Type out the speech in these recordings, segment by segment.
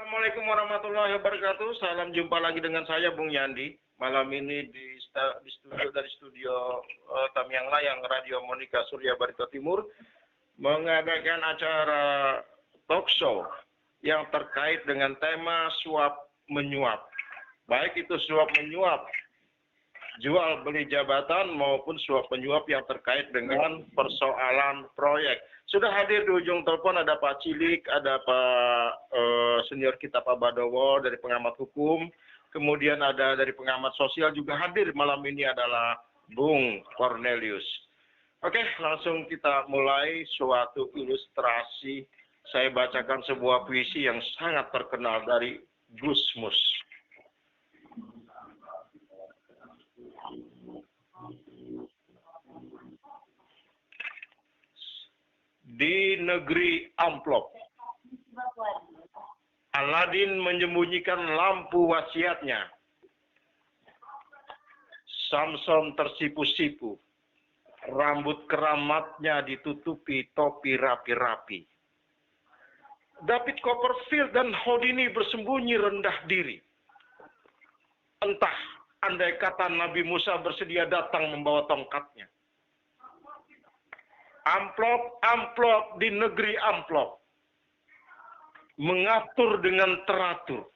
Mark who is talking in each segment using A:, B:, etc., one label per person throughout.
A: Assalamualaikum warahmatullahi wabarakatuh. Salam jumpa lagi dengan saya Bung Yandi. Malam ini di studio Tamiang Layang Radio Monika Surya Barito Timur mengadakan acara talk show yang terkait dengan tema suap menyuap. Baik itu suap menyuap jual beli jabatan maupun suap menyuap yang terkait dengan persoalan proyek. Sudah hadir di ujung telepon ada Pak Cilik, ada Pak senior kita Pak Badowo dari pengamat hukum, kemudian ada dari pengamat sosial juga hadir malam ini adalah Bung Cornelius. Oke, langsung kita mulai suatu ilustrasi. Saya bacakan sebuah puisi yang sangat terkenal dari Gusmus. Di negeri amplop, Aladin menyembunyikan lampu wasiatnya. Samson tersipu-sipu, rambut keramatnya ditutupi topi rapi-rapi. David Copperfield dan Houdini bersembunyi rendah diri. Entah, andai kata Nabi Musa bersedia datang membawa tongkatnya. Amplop di negeri amplop. Mengatur dengan teratur.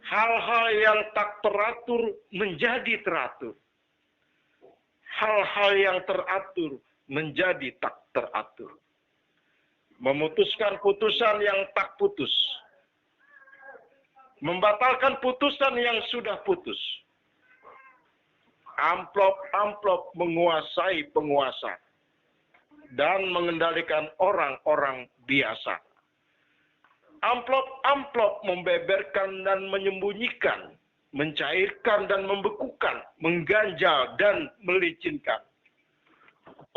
A: Hal-hal yang tak teratur menjadi teratur. Hal-hal yang teratur menjadi tak teratur. Memutuskan putusan yang tak putus. Membatalkan putusan yang sudah putus. Amplop menguasai penguasa. Dan mengendalikan orang-orang biasa. Amplop membeberkan dan menyembunyikan, mencairkan dan membekukan, mengganjal dan melicinkan.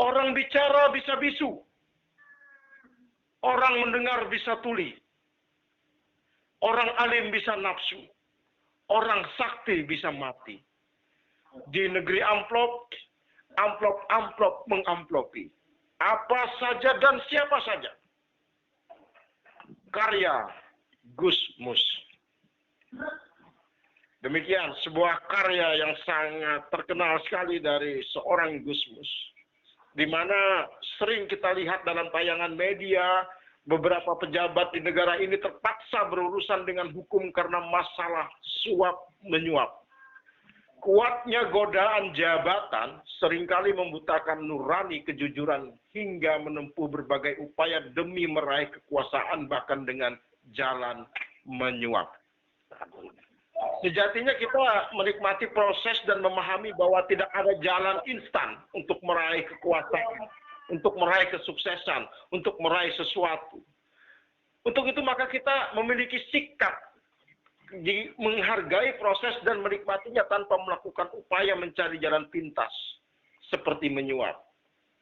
A: Orang bicara bisa bisu. Orang mendengar bisa tuli. Orang alim bisa nafsu. Orang sakti bisa mati. Di negeri amplop mengamplopi. Apa saja dan siapa saja. Karya Gusmus. Demikian sebuah karya yang sangat terkenal sekali dari seorang Gusmus. Di mana sering kita lihat dalam tayangan media, beberapa pejabat di negara ini terpaksa berurusan dengan hukum karena masalah suap menyuap. Kuatnya godaan jabatan seringkali membutakan nurani kejujuran hingga menempuh berbagai upaya demi meraih kekuasaan bahkan dengan jalan menyuap. Sejatinya kita menikmati proses dan memahami bahwa tidak ada jalan instan untuk meraih kekuasaan, untuk meraih kesuksesan, untuk meraih sesuatu. Untuk itu maka kita memiliki sikap menghargai proses dan menikmatinya tanpa melakukan upaya mencari jalan pintas seperti menyuap.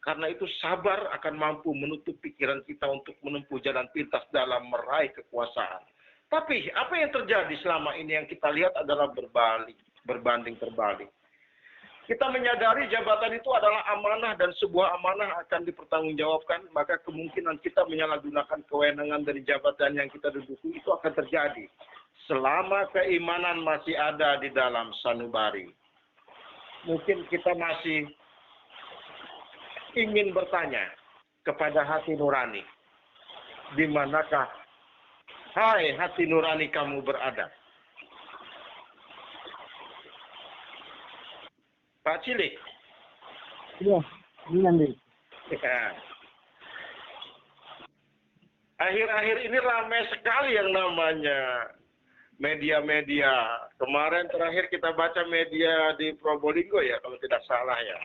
A: Karena itu sabar akan mampu menutup pikiran kita untuk menempuh jalan pintas dalam meraih kekuasaan. Tapi apa yang terjadi selama ini yang kita lihat adalah berbanding terbalik. Kita menyadari jabatan itu adalah amanah dan sebuah amanah akan dipertanggungjawabkan, maka kemungkinan kita menyalahgunakan kewenangan dari jabatan yang kita duduki itu akan terjadi. Selama keimanan masih ada di dalam sanubari. Mungkin kita masih ingin bertanya kepada hati nurani. Di manakah, hai hati nurani kamu berada? Pak Cilik.
B: Iya, ini.
A: Ya. Akhir-akhir ini ramai sekali yang namanya media-media. Kemarin terakhir kita baca media di Probolinggo ya, kalau tidak salah ya.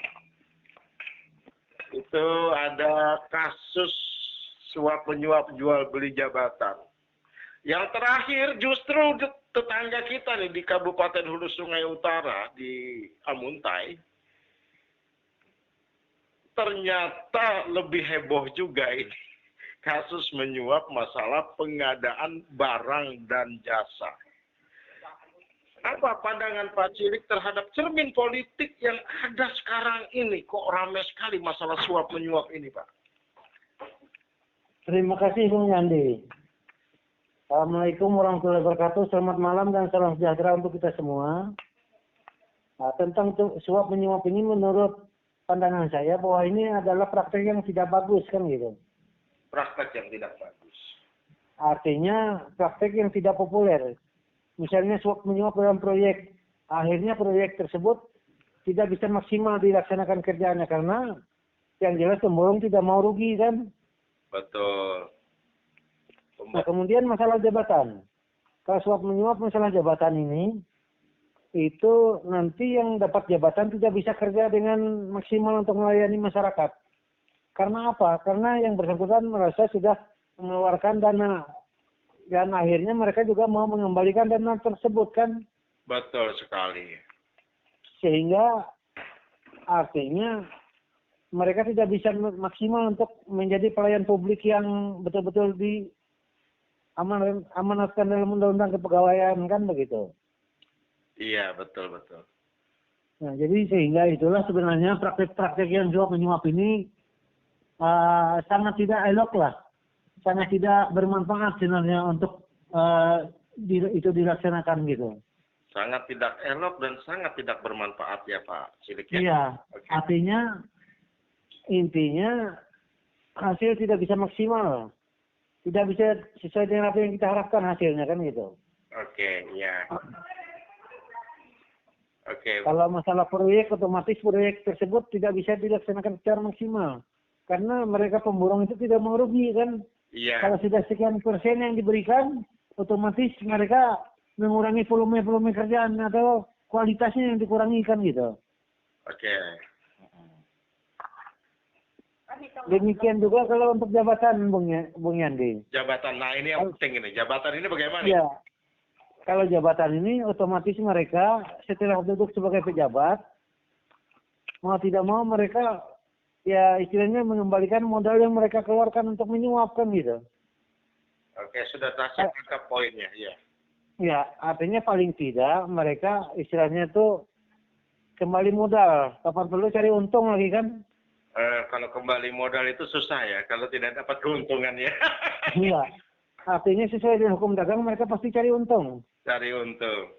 A: Itu ada kasus suap menyuap jual beli jabatan. Yang terakhir justru tetangga kita nih di Kabupaten Hulu Sungai Utara di Amuntai. Ternyata lebih heboh juga ini. Kasus menyuap masalah pengadaan barang dan jasa. Apa pandangan Pak Cilik terhadap cermin politik yang ada sekarang ini? Kok ramai sekali masalah suap menyuap ini, Pak?
B: Terima kasih Bung Yandi. Assalamualaikum warahmatullahi wabarakatuh. Selamat malam dan salam sejahtera untuk kita semua. Nah, tentang suap menyuap ini menurut pandangan saya bahwa ini adalah praktek yang tidak bagus kan gitu.
A: Praktek yang tidak bagus.
B: Artinya praktek yang tidak populer. Misalnya suap menyuap dalam proyek, akhirnya proyek tersebut tidak bisa maksimal dilaksanakan kerjaannya karena yang jelas pemborong tidak mau rugi kan.
A: Betul.
B: Nah, kemudian masalah jabatan. Kalau suap menyuap masalah jabatan ini, itu nanti yang dapat jabatan tidak bisa kerja dengan maksimal untuk melayani masyarakat. Karena apa? Karena yang bersangkutan merasa sudah mengeluarkan dana. Dan akhirnya mereka juga mau mengembalikan dana tersebut kan.
A: Betul sekali.
B: Sehingga artinya mereka tidak bisa maksimal untuk menjadi pelayan publik yang betul-betul amanatkan dalam undang-undang kepegawaian kan begitu.
A: Iya, betul.
B: Nah, jadi sehingga itulah sebenarnya praktek-praktek yang suap menyuap ini sangat tidak elok lah. Sangat tidak bermanfaat sebenarnya untuk itu dilaksanakan gitu.
A: Sangat tidak elok dan sangat tidak bermanfaat ya Pak Sidik ya.
B: Iya,
A: Oke.
B: artinya intinya hasil tidak bisa maksimal. Tidak bisa sesuai dengan apa yang kita harapkan hasilnya kan gitu.
A: Oke, ya. Oke.
B: Kalau masalah proyek, otomatis proyek tersebut tidak bisa dilaksanakan secara maksimal. Karena mereka pemborong itu tidak mau rugi kan.
A: Iya.
B: Kalau sudah sekian persen yang diberikan, otomatis mereka mengurangi volume kerjaan atau kualitasnya yang dikurangi kan gitu.
A: Oke.
B: Demikian juga kalau untuk jabatan Bung Yandi.
A: Jabatan. Nah, ini yang penting ini. Jabatan ini bagaimana?
B: Ya, kalau jabatan ini otomatis mereka setelah duduk sebagai pejabat, mau tidak mau mereka ya istilahnya mengembalikan modal yang mereka keluarkan untuk menyuapkan gitu.
A: Oke, sudah saya tangkap poinnya, ya.
B: Ya, artinya paling tidak mereka istilahnya itu kembali modal. Kapan perlu cari untung lagi kan?
A: Kalau kembali modal itu susah ya, kalau tidak dapat keuntungan ya.
B: Iya. Artinya sesuai dengan hukum dagang mereka pasti cari untung.
A: Cari untung.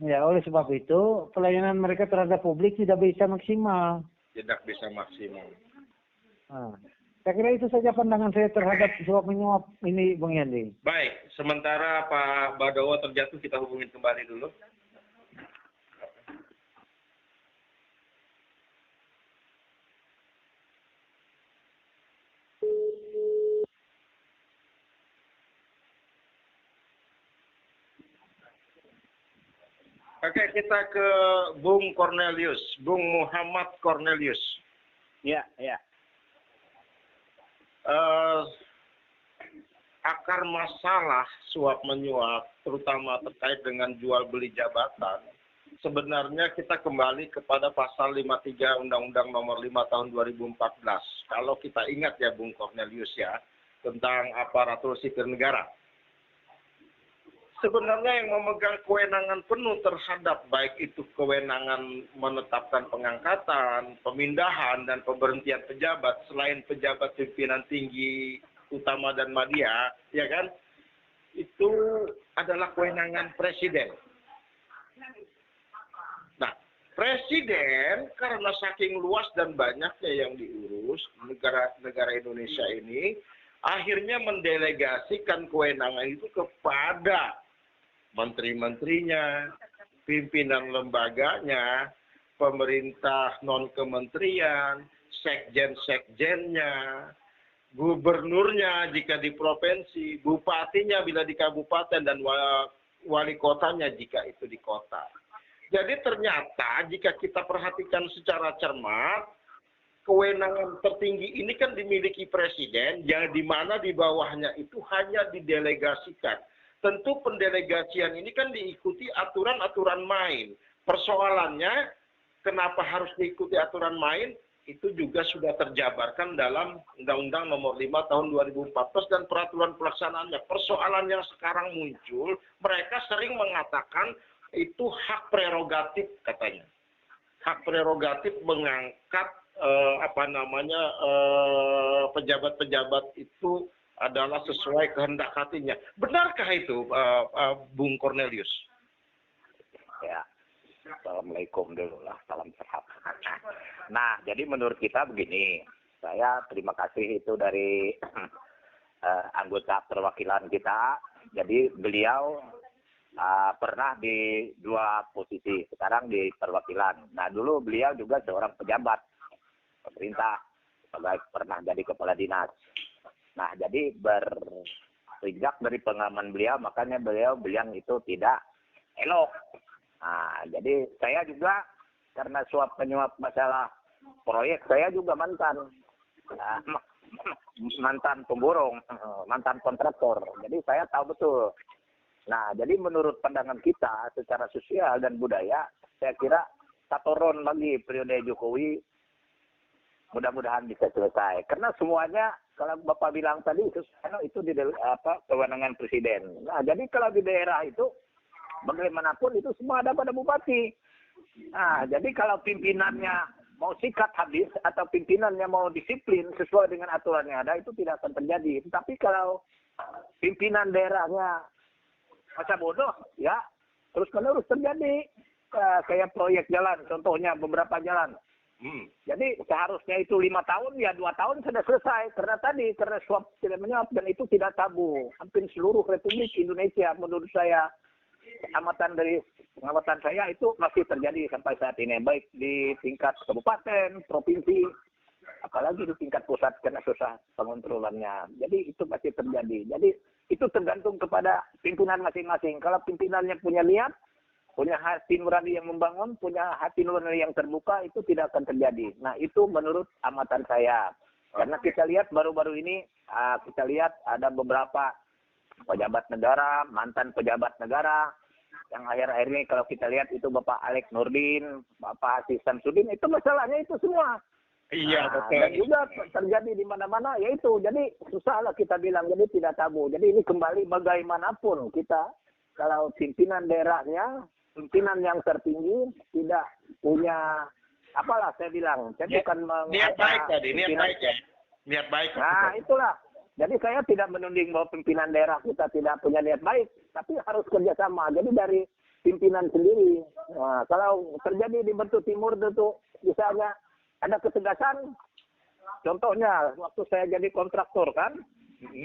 B: Ya, oleh sebab itu pelayanan mereka terhadap publik tidak bisa maksimal.
A: Tidak bisa maksimal.
B: Nah, saya kira itu saja pandangan saya terhadap suap menyuap ini, Bung Yandi.
A: Baik, sementara Pak Badowo terjatuh, kita hubungin kembali dulu. Oke, kita ke Bung Cornelius, Bung Muhammad Cornelius.
C: Ya.
A: Akar masalah suap menyuap, terutama terkait dengan jual beli jabatan, sebenarnya kita kembali kepada pasal 53 Undang-Undang Nomor 5 Tahun 2014. Kalau kita ingat ya Bung Cornelius ya, tentang aparatur sipil negara. Sebenarnya yang memegang kewenangan penuh terhadap baik itu kewenangan menetapkan pengangkatan, pemindahan, dan pemberhentian pejabat selain pejabat pimpinan tinggi utama dan media, ya kan? Itu adalah kewenangan presiden. Nah, presiden karena saking luas dan banyaknya yang diurus negara Indonesia ini, akhirnya mendelegasikan kewenangan itu kepada menteri-menterinya, pimpinan lembaganya, pemerintah non-kementerian, sekjen-sekjennya, gubernurnya jika di provinsi, bupatinya bila di kabupaten, dan wali kotanya jika itu di kota. Jadi ternyata jika kita perhatikan secara cermat, kewenangan tertinggi ini kan dimiliki presiden, yang di mana di bawahnya itu hanya didelegasikan. Tentu pendelegasian ini kan diikuti aturan-aturan main. Persoalannya, kenapa harus diikuti aturan main? Itu juga sudah terjabarkan dalam Undang-Undang Nomor 5 Tahun 2014 dan peraturan pelaksanaannya. Persoalan yang sekarang muncul, mereka sering mengatakan itu hak prerogatif katanya. Hak prerogatif mengangkat pejabat-pejabat itu adalah sesuai kehendak hatinya. Benarkah itu, Bung Cornelius?
C: Ya, assalamualaikum dulu lah, salam sehat. Nah, jadi menurut kita begini, saya terima kasih itu dari anggota perwakilan kita. Jadi beliau pernah di dua posisi, sekarang di perwakilan. Nah, dulu beliau juga seorang pejabat pemerintah, pernah jadi kepala dinas. Nah, jadi bersejak dari pengalaman beliau, makanya beliau bilang itu tidak elok. Nah, jadi saya juga karena suap penyuap masalah proyek, saya juga mantan pemborong, mantan kontraktor. Jadi saya tahu betul. Nah, jadi menurut pandangan kita secara sosial dan budaya, saya kira satu round lagi periode Jokowi mudah-mudahan bisa selesai. Karena semuanya kalau Bapak bilang tadi itu di kewenangan presiden. Nah, jadi kalau di daerah itu bagaimanapun itu semua ada pada bupati. Nah, jadi kalau pimpinannya mau sikat habis atau pimpinannya mau disiplin sesuai dengan aturan yang ada, itu tidak akan terjadi. Tapi kalau pimpinan daerahnya masa bodoh, ya terus-menerus terjadi. Kayak proyek jalan, contohnya beberapa jalan. Jadi seharusnya itu 5 tahun, ya 2 tahun sudah selesai. Karena suap tidak menyuap dan itu tidak tabu. Hampir seluruh Republik Indonesia menurut saya, pengamatan saya itu masih terjadi sampai saat ini. Baik di tingkat kabupaten, provinsi, apalagi di tingkat pusat karena susah pengontrolannya. Jadi itu masih terjadi. Jadi itu tergantung kepada pimpinan masing-masing. Kalau pimpinannya punya niat, punya hati nurani yang membangun, punya hati nurani yang terbuka, itu tidak akan terjadi. Nah, itu menurut amatan saya. Karena kita lihat baru-baru ini, kita lihat ada beberapa pejabat negara, mantan pejabat negara, yang akhir-akhir ini kalau kita lihat itu Bapak Alex Nurdin, Bapak Aziz Samsudin, itu masalahnya itu semua.
A: Iya, betul.
C: Dan juga terjadi di mana-mana, yaitu jadi susahlah kita bilang, jadi tidak tabu. Jadi ini kembali bagaimanapun kita, kalau pimpinan daerahnya, pimpinan yang tertinggi tidak punya apalah saya bilang. Saya bukan
A: niat baik tadi, niat baik ya. Niat baik.
C: Nah, itulah. Jadi saya tidak menuding bahwa pimpinan daerah kita tidak punya niat baik, tapi harus kerjasama. Jadi dari pimpinan sendiri. Nah, kalau terjadi di Batu Timur itu misalnya ada ketegasan, contohnya waktu saya jadi kontraktor kan,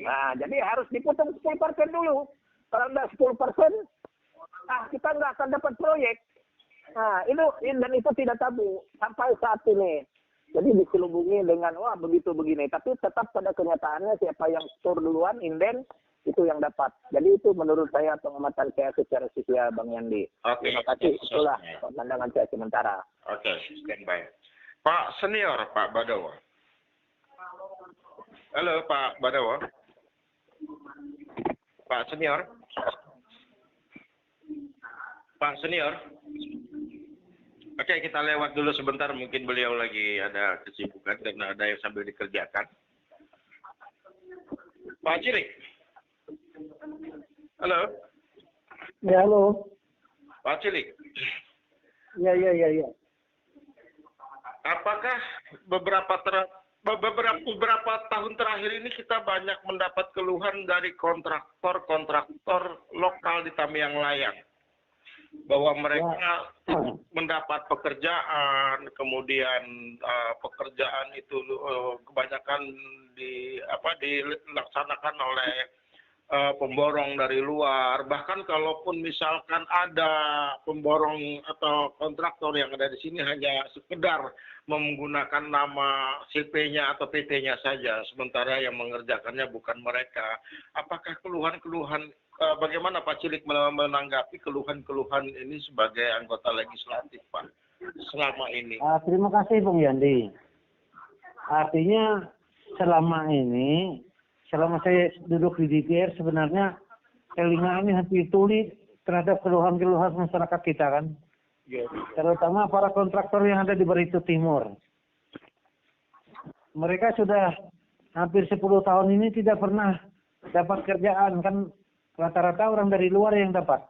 C: nah jadi harus dipotong 10% dulu. Kalau enggak 10%, kita nggak akan dapat proyek. Nah, dan itu tidak tabu sampai saat ini. Jadi diselubungi dengan wah begitu begini, tapi tetap pada kenyataannya siapa yang store duluan, inden itu yang dapat. Jadi itu menurut saya pengamatan saya secara sosial, Bang Yandi.
A: Oke.
C: Terima kasih. Itulah pandangan saya sementara.
A: Oke, standby. Pak Senior, Pak Badawa. Halo, Pak Badawa. Pak Senior. Pak Senior. Oke, kita lewat dulu sebentar. Mungkin beliau lagi ada kesibukan dan ada yang sambil dikerjakan. Pak Cilik. Halo.
B: Ya, halo.
A: Pak Cilik.
B: Ya.
A: Apakah beberapa tahun terakhir ini kita banyak mendapat keluhan dari kontraktor lokal di Tamiang Layang bahwa mereka mendapat pekerjaan, kemudian pekerjaan itu kebanyakan dilaksanakan oleh pemborong dari luar. Bahkan kalaupun misalkan ada pemborong atau kontraktor yang ada di sini hanya sekedar menggunakan nama CP-nya atau PT-nya saja, sementara yang mengerjakannya bukan mereka. Apakah keluhan-keluhan bagaimana Pak Cilik menanggapi keluhan-keluhan ini sebagai anggota legislatif, Pak, selama ini?
B: Terima kasih, Bung Yandi. Artinya selama saya duduk di DPR, sebenarnya telinga ini hampir tuli terhadap keluhan-keluhan masyarakat kita kan.
A: Ya.
B: Terutama para kontraktor yang ada di Barito Timur. Mereka sudah hampir 10 tahun ini tidak pernah dapat kerjaan kan. Rata-rata orang dari luar yang dapat.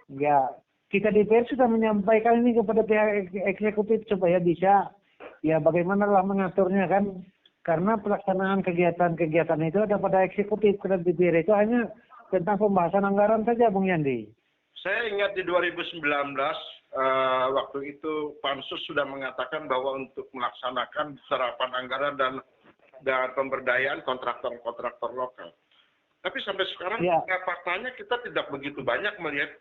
B: Ya, kita DPR sudah menyampaikan ini kepada pihak eksekutif supaya bisa, ya bagaimanalah mengaturnya kan. Karena pelaksanaan kegiatan-kegiatan itu ada pada eksekutif, dan DPR itu hanya tentang pembahasan anggaran saja, Bung Yandi.
A: Saya ingat di 2019 waktu itu Pansus sudah mengatakan bahwa untuk melaksanakan serapan anggaran dan pemberdayaan kontraktor lokal. Tapi sampai sekarang faktanya kita tidak begitu banyak melihat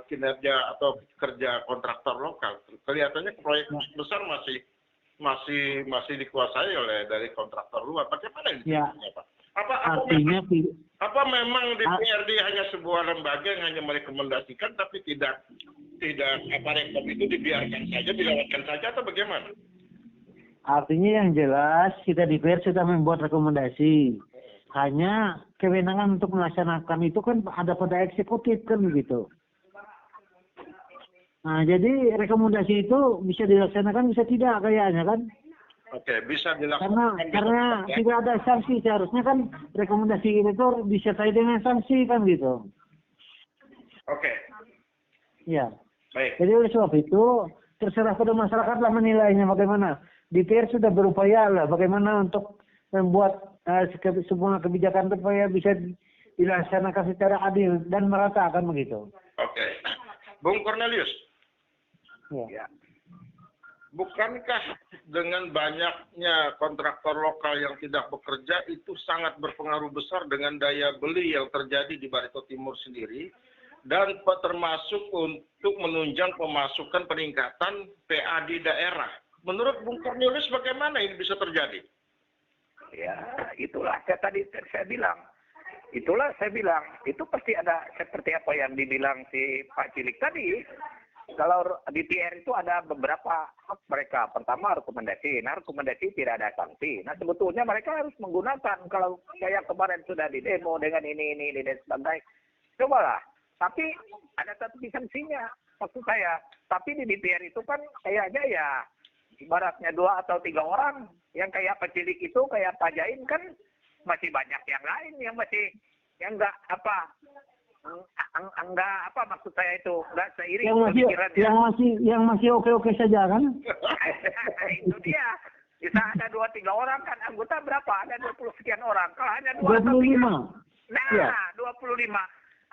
A: kinerja atau kerja kontraktor lokal. Kelihatannya proyek besar masih dikuasai oleh dari kontraktor luar. Bagaimana ini? Pak? Apa memang DPRD hanya sebuah lembaga yang hanya merekomendasikan tapi tidak rekom itu dibiarkan saja, dilewatkan saja atau bagaimana?
B: Artinya yang jelas kita DPR sudah membuat rekomendasi. Hanya kewenangan untuk melaksanakan itu kan ada pada eksekutif kan begitu. Nah, jadi rekomendasi itu bisa dilaksanakan, bisa tidak kayaknya kan?
A: Oke, bisa dilaksanakan.
B: Karena tidak ada sanksi, seharusnya kan rekomendasi itu disertai dengan sanksi kan gitu.
A: Oke.
B: Ya.
A: Baik.
B: Jadi oleh sebab itu terserah pada masyarakat lah menilainya bagaimana. DPR sudah berupaya lah bagaimana untuk membuat semua kebijakan supaya bisa dilaksanakan secara adil dan merata kan begitu.
A: Oke. Bung Cornelius.
C: Ya.
A: Bukankah dengan banyaknya kontraktor lokal yang tidak bekerja itu sangat berpengaruh besar dengan daya beli yang terjadi di Barito Timur sendiri dan termasuk untuk menunjang pemasukan peningkatan PA di daerah? Menurut Bung Cornelius bagaimana ini bisa terjadi?
C: Ya, itulah saya bilang. Itulah saya bilang, itu pasti ada seperti apa yang dibilang si Pak Cilik tadi. Kalau DPR itu ada beberapa hak mereka. Pertama rekomendasi. Nah, rekomendasi tidak ada sanksi. Nah, sebetulnya mereka harus menggunakan kalau kayak kemarin sudah di demo dengan ini dan sebagainya. Cobalah. Tapi ada satu sanksinya maksud saya. Tapi di DPR itu kan kayaknya ya ibaratnya 2 atau 3 orang yang kayak Pak Cilik itu kayak Pak Jain kan masih banyak yang lain yang masih yang enggak maksud saya itu enggak seiring pemikirannya
B: yang masih oke saja kan.
C: Itu dia bisa ada 2-3 orang kan anggota berapa ada 20 sekian orang kalau hanya 2 atau 3 25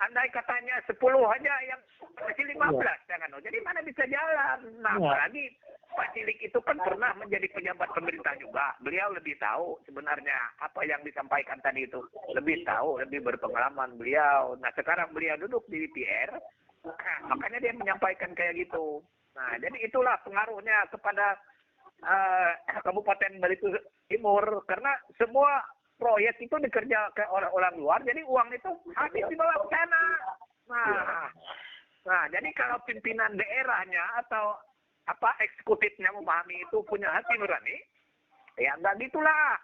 C: andai katanya 10 aja yang masih 15 jangan jadi mana bisa jalan. Nah apalagi Pak Cilik itu kan pernah menjadi pejabat pemerintah juga. Beliau lebih tahu sebenarnya apa yang disampaikan tadi itu. Lebih tahu, lebih berpengalaman beliau. Nah sekarang beliau duduk di DPR, makanya dia menyampaikan kayak gitu. Nah jadi itulah pengaruhnya kepada Kabupaten Barito Timur. Karena semua proyek itu dikerja ke orang-orang luar, jadi uang itu habis di bawah sana. Nah jadi kalau pimpinan daerahnya atau eksekutifnya memahami itu punya hati nurani ya enggak gitulah.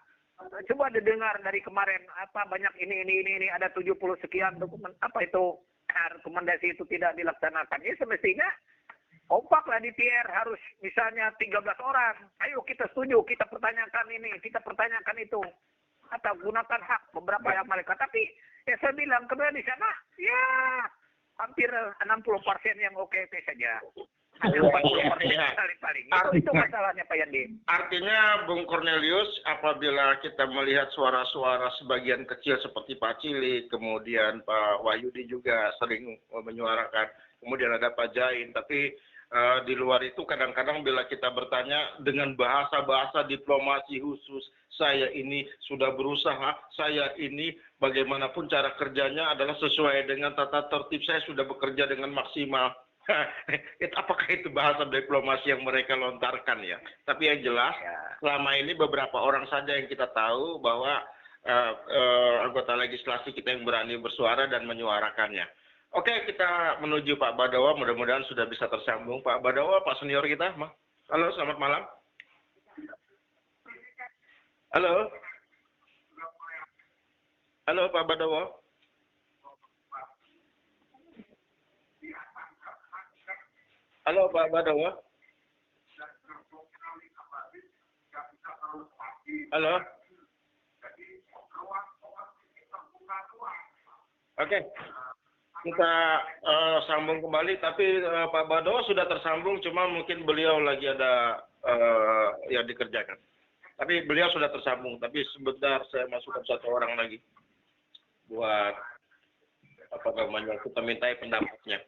C: Coba didengar dari kemarin banyak ini ada 70 sekian dokumen rekomendasi itu tidak dilaksanakan. Ya semestinya kompaklah di DPR harus misalnya 13 orang. Ayo kita setuju, kita pertanyakan ini, kita pertanyakan itu. Atau gunakan hak beberapa yang mereka. Tapi ya saya bilang kemudian di sana ya hampir 60% yang oke saja. Ada 40% paling. Itu masalahnya Pak Yandi.
A: Artinya Bung Cornelius, apabila kita melihat suara-suara sebagian kecil seperti Pak Cilik, kemudian Pak Wahyudi juga sering menyuarakan, kemudian ada Pak Jain, tapi di luar itu kadang-kadang bila kita bertanya dengan bahasa-bahasa diplomasi khusus, saya ini sudah berusaha, saya ini bagaimanapun cara kerjanya adalah sesuai dengan tata tertib, saya sudah bekerja dengan maksimal. Apakah itu bahasa diplomasi yang mereka lontarkan ya? Tapi yang jelas selama ini beberapa orang saja yang kita tahu bahwa anggota legislasi kita yang berani bersuara dan menyuarakannya. Oke, kita menuju Pak Badawa, mudah-mudahan sudah bisa tersambung. Pak Badawa, Pak senior kita. Halo, selamat malam. Halo. Halo Pak Badawa. Halo Pak Badawa. Halo. Oke. Kita sambung kembali, tapi Pak Badawa sudah tersambung, cuma mungkin beliau lagi ada yang dikerjakan. Tapi beliau sudah tersambung. Tapi sebentar saya masukkan satu orang lagi buat apa namanya, kita mintai pendapatnya.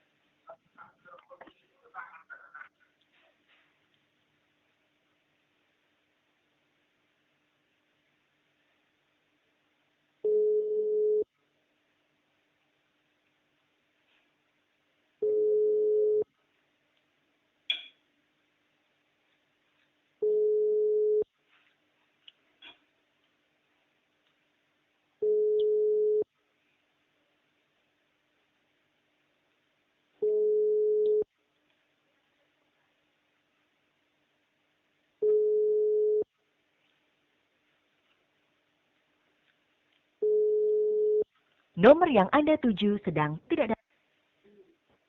D: Nomor yang Anda tuju sedang tidak dapat.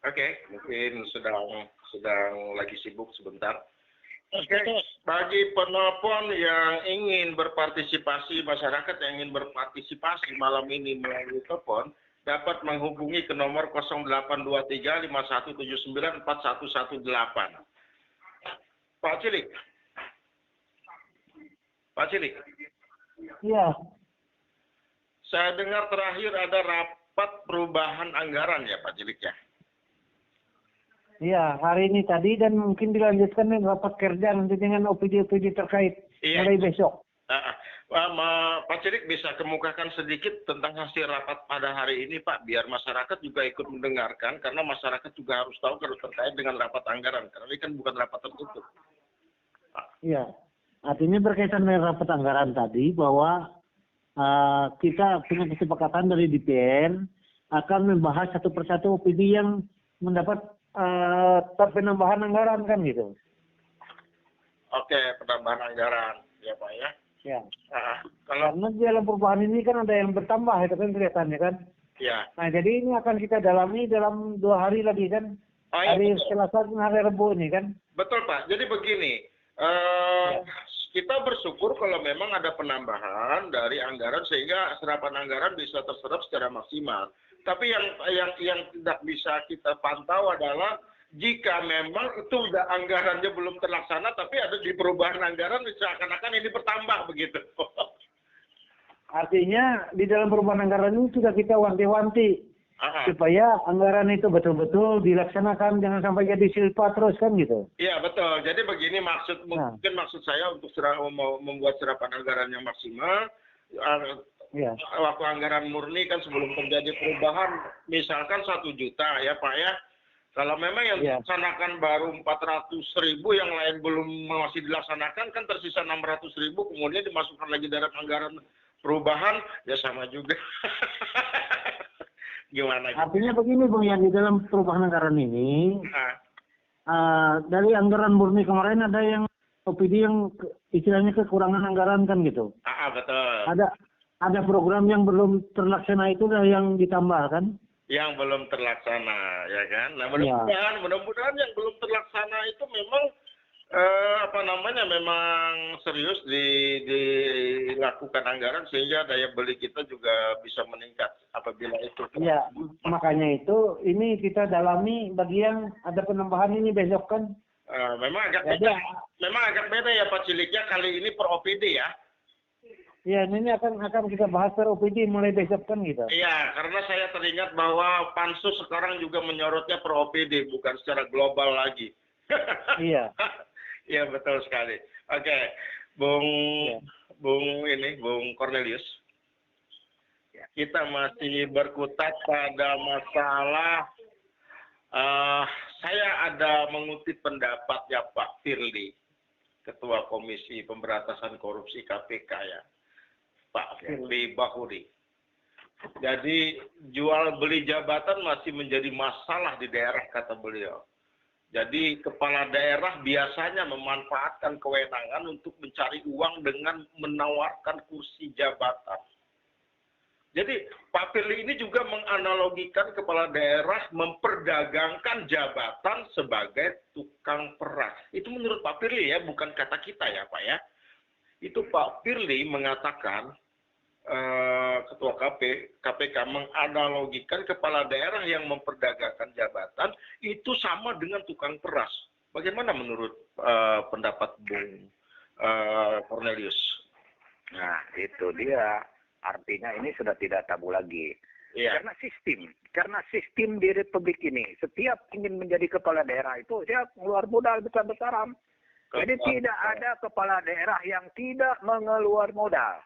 A: Oke, mungkin sedang lagi sibuk sebentar. Oke, bagi penelpon yang ingin berpartisipasi, masyarakat yang ingin berpartisipasi malam ini melalui telepon, dapat menghubungi ke nomor 0823 5179 4118. Pak Cilik. Pak Cilik.
B: Iya.
A: Saya dengar terakhir ada rapat perubahan anggaran ya Pak Cilik ya?
B: Iya, hari ini tadi dan mungkin dilanjutkan dengan rapat kerja nanti dengan OPD-OPD terkait mulai besok.
A: Pak Cilik bisa kemukakan sedikit tentang hasil rapat pada hari ini Pak, biar masyarakat juga ikut mendengarkan, karena masyarakat juga harus tahu kalau terkait dengan rapat anggaran, karena ini kan bukan rapat tertutup.
B: Iya, artinya berkaitan dengan rapat anggaran tadi bahwa kita punya kesepakatan dari DPR akan membahas satu persatu OPD yang mendapat penambahan anggaran kan gitu.
A: Oke, penambahan anggaran ya Pak ya.
B: Ya.
A: Kalau
B: karena di dalam perubahan ini kan ada yang bertambah itu kan kelihatannya kan.
A: ya.
B: Nah jadi ini akan kita dalami dalam 2 hari lagi kan. Hari Selasa dan hari Rabu ini kan.
A: Betul Pak. Jadi begini, kita bersyukur kalau memang ada penambahan dari anggaran sehingga serapan anggaran bisa terserap secara maksimal. Tapi yang tidak bisa kita pantau adalah jika memang itu udah anggarannya belum terlaksana, tapi ada di perubahan anggaran seakan-akan ini bertambah begitu.
B: Artinya di dalam perubahan anggaran ini sudah kita wanti-wanti supaya anggaran itu betul-betul dilaksanakan, jangan sampai jadi silpa terus kan gitu.
A: Iya betul. Jadi begini mungkin maksud saya untuk membuat serapan anggaran yang maksimal. Waktu anggaran murni kan sebelum terjadi perubahan misalkan 1 juta ya Pak ya. Kalau memang yang dilaksanakan baru 400.000, yang lain belum masih dilaksanakan kan tersisa 600.000, kemudian dimasukkan lagi dalam anggaran perubahan ya sama juga. Gimana?
B: Artinya begini Bung, yang di dalam perubahan anggaran ini dari anggaran murni kemarin ada yang OPD yang istilahnya kekurangan anggaran kan gitu.
A: Betul.
B: Ada program yang belum terlaksana itu yang ditambah kan?
A: Yang belum terlaksana, ya kan? Nah, mudah-mudahan yang belum terlaksana itu memang memang serius dilakukan anggaran sehingga daya beli kita juga bisa meningkat apabila itu.
B: Iya, makanya itu ini kita dalami bagi yang ada penambahan ini besok kan.
A: Memang agak beda ya Pak Ciliknya, kali ini per OPD ya.
B: Ya, ini akan kita bahas per OPD mulai besok kan gitu.
A: Iya, karena saya teringat bahwa Pansus sekarang juga menyorotnya per OPD, bukan secara global lagi.
B: Iya.
A: Iya, betul sekali. Oke, Bung Cornelius. Kita masih berkutat pada masalah saya ada mengutip pendapatnya Pak Firly, Ketua Komisi Pemberantasan Korupsi KPK ya. Pak Firly Bahuri. Jadi jual beli jabatan masih menjadi masalah di daerah kata beliau. Jadi kepala daerah biasanya memanfaatkan kewenangan untuk mencari uang dengan menawarkan kursi jabatan. Jadi Pak Firly ini juga menganalogikan kepala daerah memperdagangkan jabatan sebagai tukang peras. Itu menurut Pak Firly ya, bukan kata kita ya Pak ya. Itu Pak Firly mengatakan, Ketua KPK menganalogikan kepala daerah yang memperdagangkan jabatan itu sama dengan tukang peras. Bagaimana menurut pendapat Bung Cornelius.
C: Nah, itu dia. Artinya ini sudah tidak tabu lagi.
A: Iya.
C: Karena sistem di Republik ini, setiap ingin menjadi kepala daerah itu dia keluar modal besar-besaran. Jadi tidak ada kepala daerah yang tidak mengeluar modal.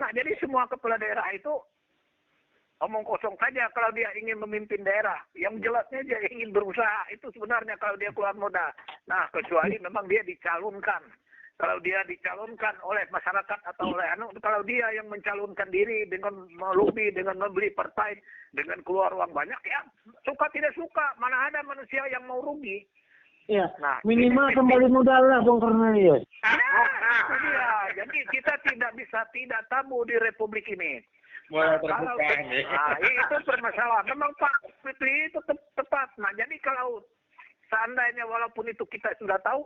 C: Nah, jadi semua kepala daerah itu omong kosong saja kalau dia ingin memimpin daerah. Yang jelasnya dia ingin berusaha. Itu sebenarnya kalau dia keluar modal. Nah, kecuali memang dia dicalonkan. Kalau dia dicalonkan oleh masyarakat atau oleh kalau dia yang mencalonkan diri dengan melobi, dengan membeli partai, dengan keluar uang banyak, ya suka tidak suka. Mana ada manusia yang mau rugi.
B: Iya.
C: Nah,
B: Minimal kembali modal lah, Bung Cornelius.
C: itu dia. Jadi kita tidak bisa tidak tabu di Republik ini.
A: Mulai
C: Kalau
A: terbuka nih.
C: itu permasalahan. Memang Pak Fitri itu tepat. Nah, jadi kalau seandainya walaupun itu kita sudah tahu,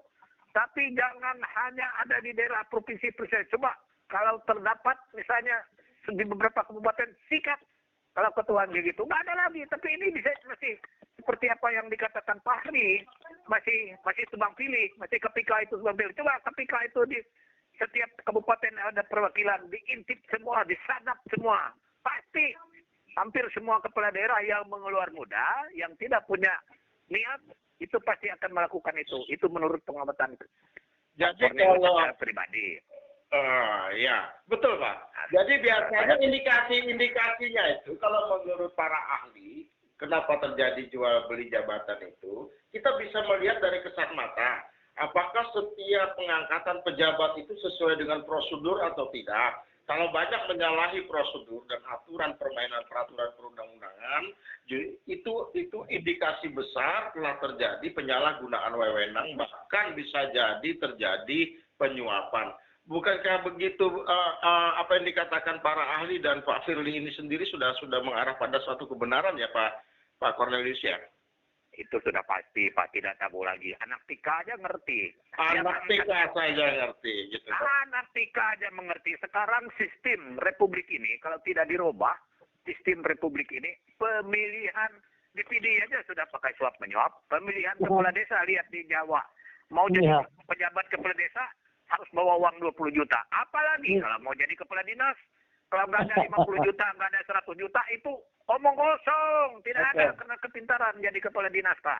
C: tapi jangan hanya ada di daerah provinsi presiden. Coba kalau terdapat misalnya di beberapa kabupaten sikat kalau ketuaan gitu, nggak ada lagi. Tapi ini bisa masih seperti apa yang dikatakan Pak Hari, masih tebang pilih, masih KPK itu tebang pilih. Coba KPK itu di setiap kabupaten ada perwakilan, diintip semua, disadap semua. Pasti hampir semua kepala daerah yang mengeluar modal, yang tidak punya niat, itu pasti akan melakukan itu. Itu menurut pengamatan.
A: Jadi kalau
C: pribadi.
A: ya, betul Pak. Jadi biasanya indikasinya itu kalau menurut para ahli, kenapa terjadi jual beli jabatan itu, kita bisa melihat dari kesat mata. Apakah setiap pengangkatan pejabat itu sesuai dengan prosedur atau tidak? Kalau banyak menyalahi prosedur dan aturan permainan peraturan perundang-undangan, itu indikasi besar telah terjadi penyalahgunaan wewenang, bahkan bisa jadi terjadi penyuapan. Bukankah begitu apa yang dikatakan para ahli dan Pak Firly ini sendiri sudah mengarah pada suatu kebenaran ya Pak Cornelius ya?
C: Itu sudah pasti, Pak, tidak tabu lagi. Anak TIKA aja ngerti.
A: Anak TIKA saja ngerti. Gitu.
C: Anak TIKA aja mengerti. Sekarang sistem Republik ini, kalau tidak dirubah, sistem Republik ini, pemilihan DPD aja sudah pakai suap menyuap. Pemilihan kepala desa, lihat di Jawa. Mau jadi pejabat kepala desa, harus bawa uang 20 juta. Apalagi kalau mau jadi kepala dinas, kalau nggak ada 50 juta, nggak ada 100 juta, itu omong kosong. Tidak ada karena kepintaran jadi kepala dinas, Pak.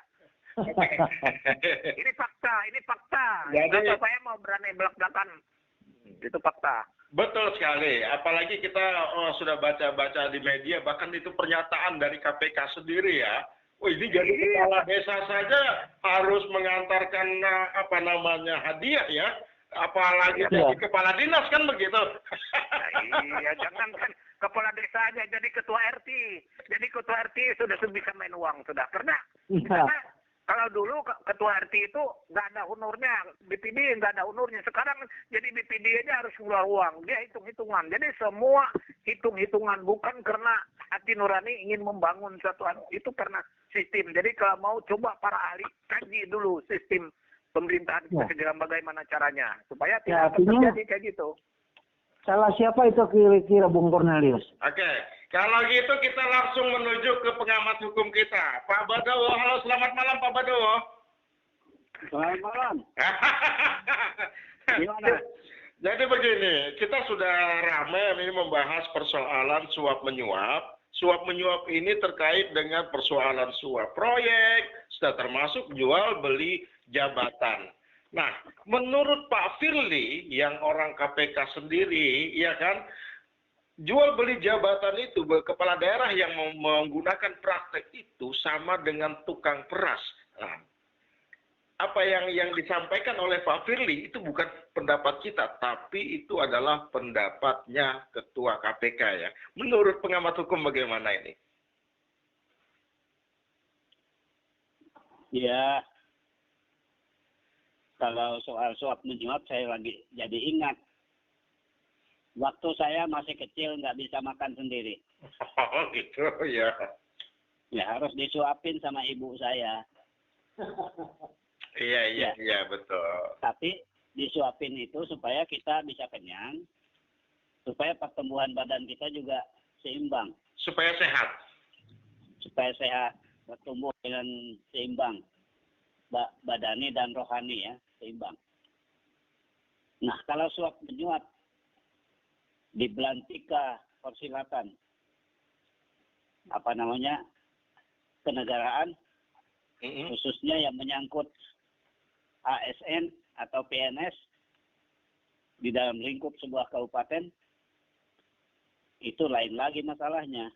C: Ini fakta. Jadi saya mau berani belak-belakan. Itu fakta.
A: Betul sekali. Apalagi kita sudah baca-baca di media, bahkan itu pernyataan dari KPK sendiri ya. Oh ini jadi kepala desa saja harus mengantarkan hadiah ya. Apalagi jadi kepala dinas kan begitu.
C: Iya, jangan kan kepala desa aja jadi ketua RT. Jadi ketua RT sudah bisa main uang sudah. Karena kalau dulu ketua RT itu nggak ada honornya, BPD nggak ada honornya. Sekarang jadi BPD aja harus keluar uang. Dia hitung-hitungan. Jadi semua hitung-hitungan, bukan karena hati nurani ingin membangun suatu itu karena sistem. Jadi kalau mau coba para ahli kaji dulu sistem pemerintahan kita segera bagaimana caranya supaya tidak terjadi kayak gitu.
B: Salah siapa itu kira-kira Bung Cornelius?
A: Oke, kalau gitu kita langsung menuju ke pengamat hukum kita, Pak Badowo. Halo, selamat malam Pak Badowo.
B: Selamat malam.
A: Gimana? Jadi begini, kita sudah ramai ini membahas persoalan suap menyuap. Suap menyuap ini terkait dengan persoalan suap proyek, sudah termasuk jual beli jabatan. Nah, menurut Pak Firly yang orang KPK sendiri, ya kan, jual beli jabatan itu kepala daerah yang menggunakan praktek itu sama dengan tukang peras. Nah, apa yang disampaikan oleh Pak Firly itu bukan pendapat kita, tapi itu adalah pendapatnya Ketua KPK ya. Menurut pengamat hukum bagaimana ini?
E: Ya, kalau soal suap menyuap saya lagi jadi ingat. Waktu saya masih kecil nggak bisa makan sendiri.
A: Oh gitu ya.
E: Ya harus disuapin sama ibu saya.
A: Iya betul.
E: Tapi disuapin itu supaya kita bisa kenyang, supaya pertumbuhan badan kita juga seimbang.
A: Supaya sehat.
E: Supaya sehat, bertumbuh dengan seimbang. Badani dan rohani ya, seimbang. Nah, kalau suap menyuap di belantika persilatan, kenegaraan, khususnya yang menyangkut ASN atau PNS di dalam lingkup sebuah kabupaten, itu lain lagi masalahnya.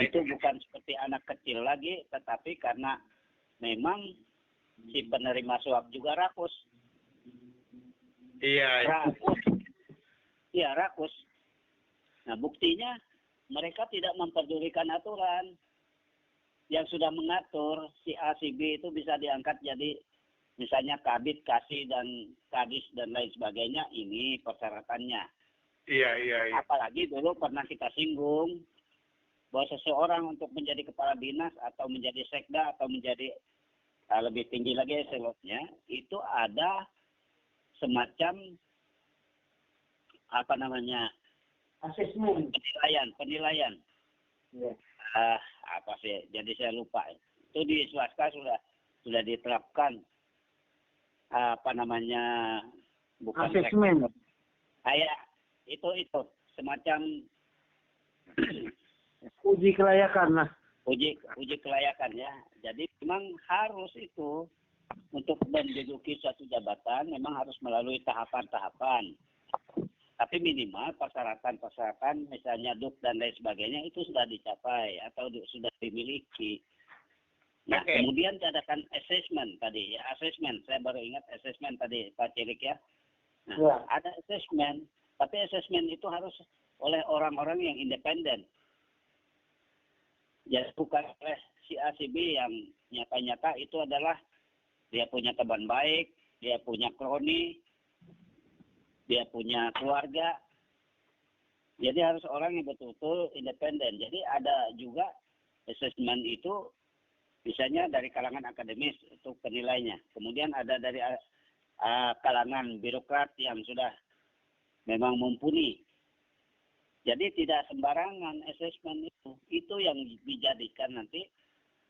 E: Itu bukan seperti anak kecil lagi, tetapi karena memang si penerima suap juga rakus.
A: Iya.
E: Iya, rakus. Nah, buktinya mereka tidak memperdulikan aturan yang sudah mengatur si A, si B itu bisa diangkat jadi misalnya kabid, kasih, dan kadis, dan lain sebagainya. Ini persyaratannya.
A: Iya.
E: Apalagi dulu pernah kita singgung bahwa seseorang untuk menjadi kepala dinas atau menjadi sekda atau menjadi lebih tinggi lagi eselonnya, itu ada semacam
B: Asesmen.
E: penilaian.
B: Ya.
E: Jadi saya lupa. Itu di swasta sudah diterapkan bukan
B: Asesmen.
E: Itu semacam
B: Uji kelayakan lah.
E: uji kelayakan ya. Jadi memang harus itu untuk menduduki suatu jabatan memang harus melalui tahapan-tahapan. Tapi minimal persyaratan misalnya DUK dan lain sebagainya itu sudah dicapai atau sudah dimiliki. Nah, kemudian diadakan assessment tadi ya, assessment. Saya baru ingat assessment tadi Pak Cilik ya. Nah,
B: Ya.
E: ada assessment, tapi assessment itu harus oleh orang-orang yang independen. Ya, bukan oleh si A, si B yang nyata-nyata itu adalah dia punya teman baik, dia punya kroni, dia punya keluarga. Jadi harus orang yang betul-betul independen. Jadi ada juga assessment itu misalnya dari kalangan akademis untuk penilainya. Kemudian ada dari kalangan birokrat yang sudah memang mumpuni. Jadi tidak sembarangan assessment itu. Itu yang dijadikan nanti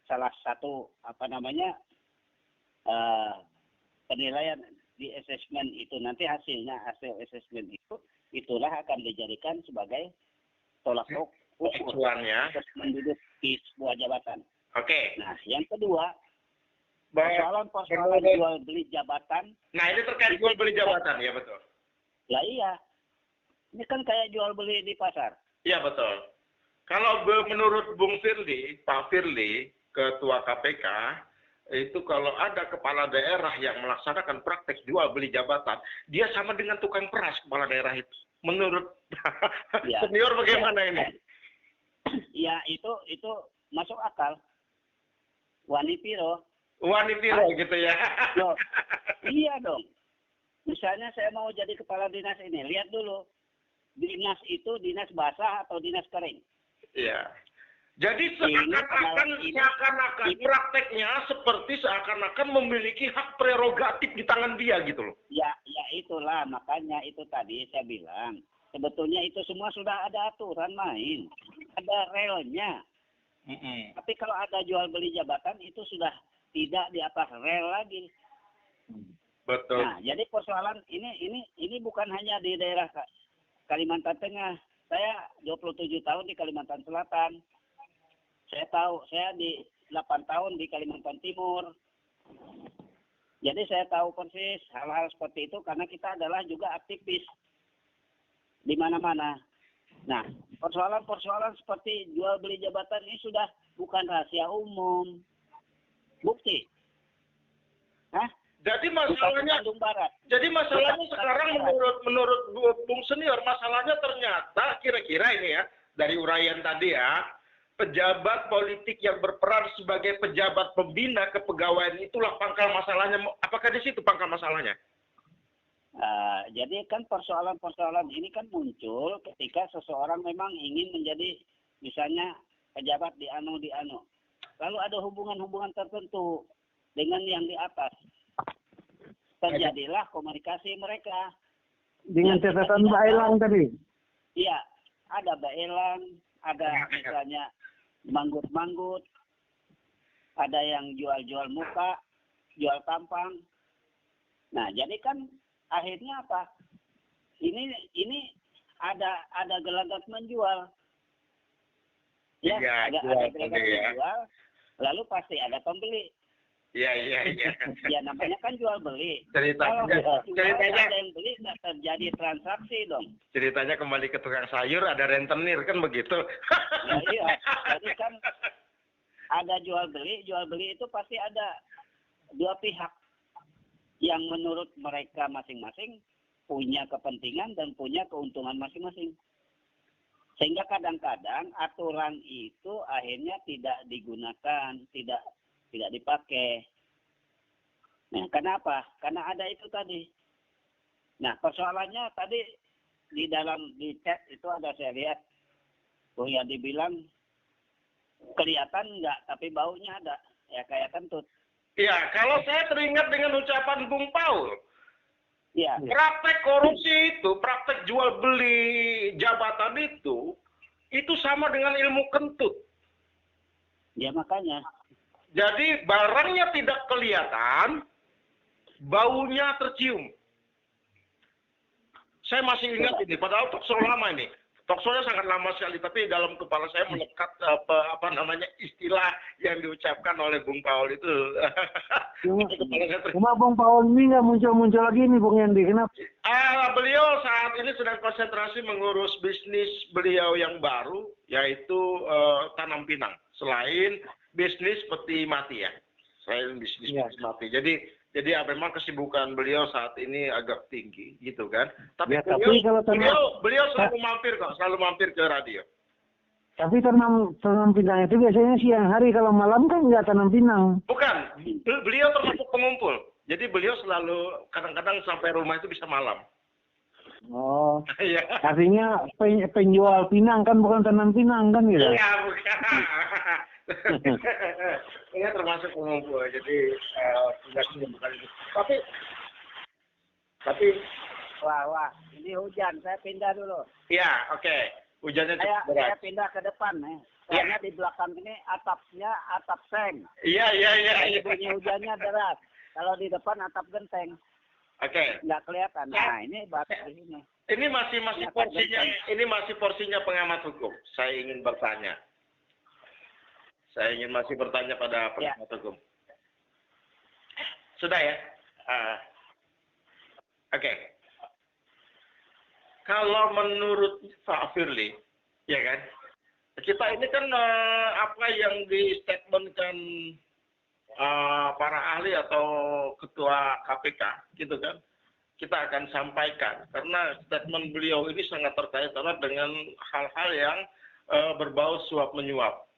E: salah satu penilaian di assessment itu. Nanti hasil assessment itulah akan dijadikan sebagai tolak ukur untuk menduduki sebuah jabatan.
A: Oke.
E: Nah, yang kedua, persoalan jual beli jabatan.
A: Nah, ini terkait jual beli jabatan, ya betul.
E: Lah iya. Ini kan kayak jual beli di pasar.
A: Iya betul. Kalau menurut Bung Firly, Pak Firly, Ketua KPK, itu kalau ada kepala daerah yang melaksanakan praktek jual beli jabatan, dia sama dengan tukang peras kepala daerah itu. Menurut
E: ya,
A: senior bagaimana ini?
E: Ya, itu masuk akal. Wani piro
A: gitu ya.
E: Loh, iya dong. Misalnya saya mau jadi kepala dinas ini, lihat dulu. Dinas itu dinas basah atau dinas kering?
A: Iya. Jadi seakan-akan prakteknya seperti seakan-akan memiliki hak prerogatif di tangan dia gitu loh.
E: Ya itulah, makanya itu tadi saya bilang. Sebetulnya itu semua sudah ada aturan main. Ada relnya. Tapi kalau ada jual beli jabatan itu sudah tidak di atas rel lagi.
A: Betul.
E: Nah, jadi persoalan ini bukan hanya di daerah Kalimantan Tengah. Saya 27 tahun di Kalimantan Selatan. Saya di 8 tahun di Kalimantan Timur. Jadi saya tahu persis hal-hal seperti itu karena kita adalah juga aktivis di mana-mana. Nah, persoalan seperti jual beli jabatan ini sudah bukan rahasia umum. Bukti.
A: Jadi masalahnya sekarang menurut Bung Senior, masalahnya ternyata kira-kira ini ya, dari uraian tadi ya, pejabat politik yang berperan sebagai pejabat pembina kepegawaian itulah pangkal masalahnya. Apakah di situ pangkal masalahnya?
E: Jadi kan persoalan-persoalan ini kan muncul ketika seseorang memang ingin menjadi misalnya pejabat di anu. Lalu ada hubungan-hubungan tertentu dengan yang di atas. Terjadilah komunikasi mereka.
B: Dengan catatan Mbak Elang tadi.
E: Iya, ada Mbak Elang, ada misalnya manggut-manggut, ada yang jual-jual muka, jual tampang. Nah, jadi kan akhirnya apa? Ini ada gelagat menjual. Ya,
A: Iya,
E: ada
A: jual
E: gelagat
A: tadi ya.
E: menjual, lalu pasti ada pembeli.
A: Iya.
E: Ya namanya kan jual beli.
A: Ceritanya,
E: Kalau jual
A: ceritanya,
E: ada yang beli nggak terjadi transaksi dong.
A: ceritanya kembali ke tukang sayur, ada rentenir kan begitu.
E: Ya, iya. Jadi kan ada jual beli itu pasti ada dua pihak yang menurut mereka masing-masing punya kepentingan dan punya keuntungan masing-masing. Sehingga kadang-kadang aturan itu akhirnya tidak digunakan, tidak dipakai. Nah, kenapa? Karena ada itu tadi. Nah, persoalannya tadi di chat itu ada saya lihat, Bung Yadi bilang kelihatan enggak, tapi baunya ada, ya kayak kentut.
A: Iya, kalau saya teringat dengan ucapan Bung Paul,
E: Iya.
A: praktek korupsi itu, praktek jual beli jabatan itu sama dengan ilmu kentut.
E: Ya makanya.
A: Jadi barangnya tidak kelihatan, baunya tercium. Saya masih ingat ini, padahal talkshow lama ini. Talkshow-nya sangat lama sekali, tapi dalam kepala saya melekat istilah yang diucapkan oleh Bung Paul itu.
B: Cuma Bung Paul ini nggak muncul-muncul lagi nih Bung Yandi, kenapa?
A: Beliau saat ini sedang konsentrasi mengurus bisnis beliau yang baru, yaitu tanam pinang. Selain bisnis peti mati ya, selain bisnis peti mati. Jadi memang kesibukan beliau saat ini agak tinggi, gitu kan. Tapi,
B: ya, tapi
A: beliau selalu mampir ke radio.
B: Tapi tanam pinang itu biasanya siang hari, kalau malam kan nggak tanam pinang.
A: Bukan, beliau termasuk pengumpul. Jadi beliau selalu kadang-kadang sampai rumah itu bisa malam.
B: Oh,
A: Iya.
B: artinya penjual pinang kan, bukan tanam pinang kan gitu?
A: Iya, bukan. Ini termasuk pengumpul, jadi tidak bukan itu. Tapi
E: Wah, ini hujan, saya pindah dulu.
A: ya, oke. Hujannya cukup berat.
E: Saya pindah ke depan nih. Soalnya di belakang ini atapnya atap seng.
A: Iya.
E: Bunyi hujannya deras. Kalau di depan atap genteng.
A: Oke.
E: Nggak kelihatan. Nah, ini batu di sini.
A: Ini masih porsinya pengamat hukum. Saya ingin bertanya. Pada pengamat hukum. Sudah ya? Oke. Kalau menurut Pak Firly, ya kan? Kita ini kan apa yang di-statementkan para ahli atau ketua KPK, gitu kan? Kita akan sampaikan karena statement beliau ini sangat terkait erat dengan hal-hal yang berbau suap menyuap.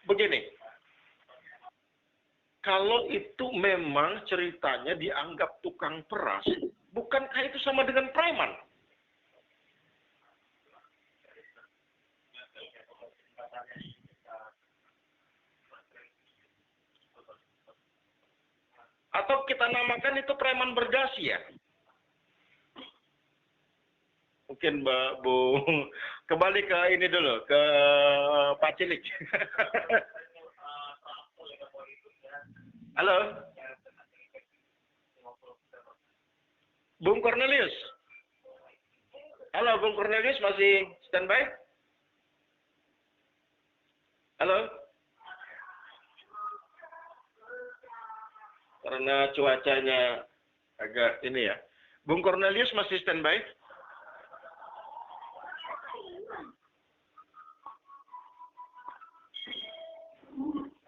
A: Begini, kalau itu memang ceritanya dianggap tukang peras, bukankah itu sama dengan preman? Atau kita namakan itu preman berdasi ya? Mungkin Mbak Bu, kembali ke ini dulu, ke Pak Cilik. Halo? Bung Cornelius? Halo, Bung Cornelius masih standby? Halo? Karena cuacanya agak ini ya. Bung Cornelius masih standby?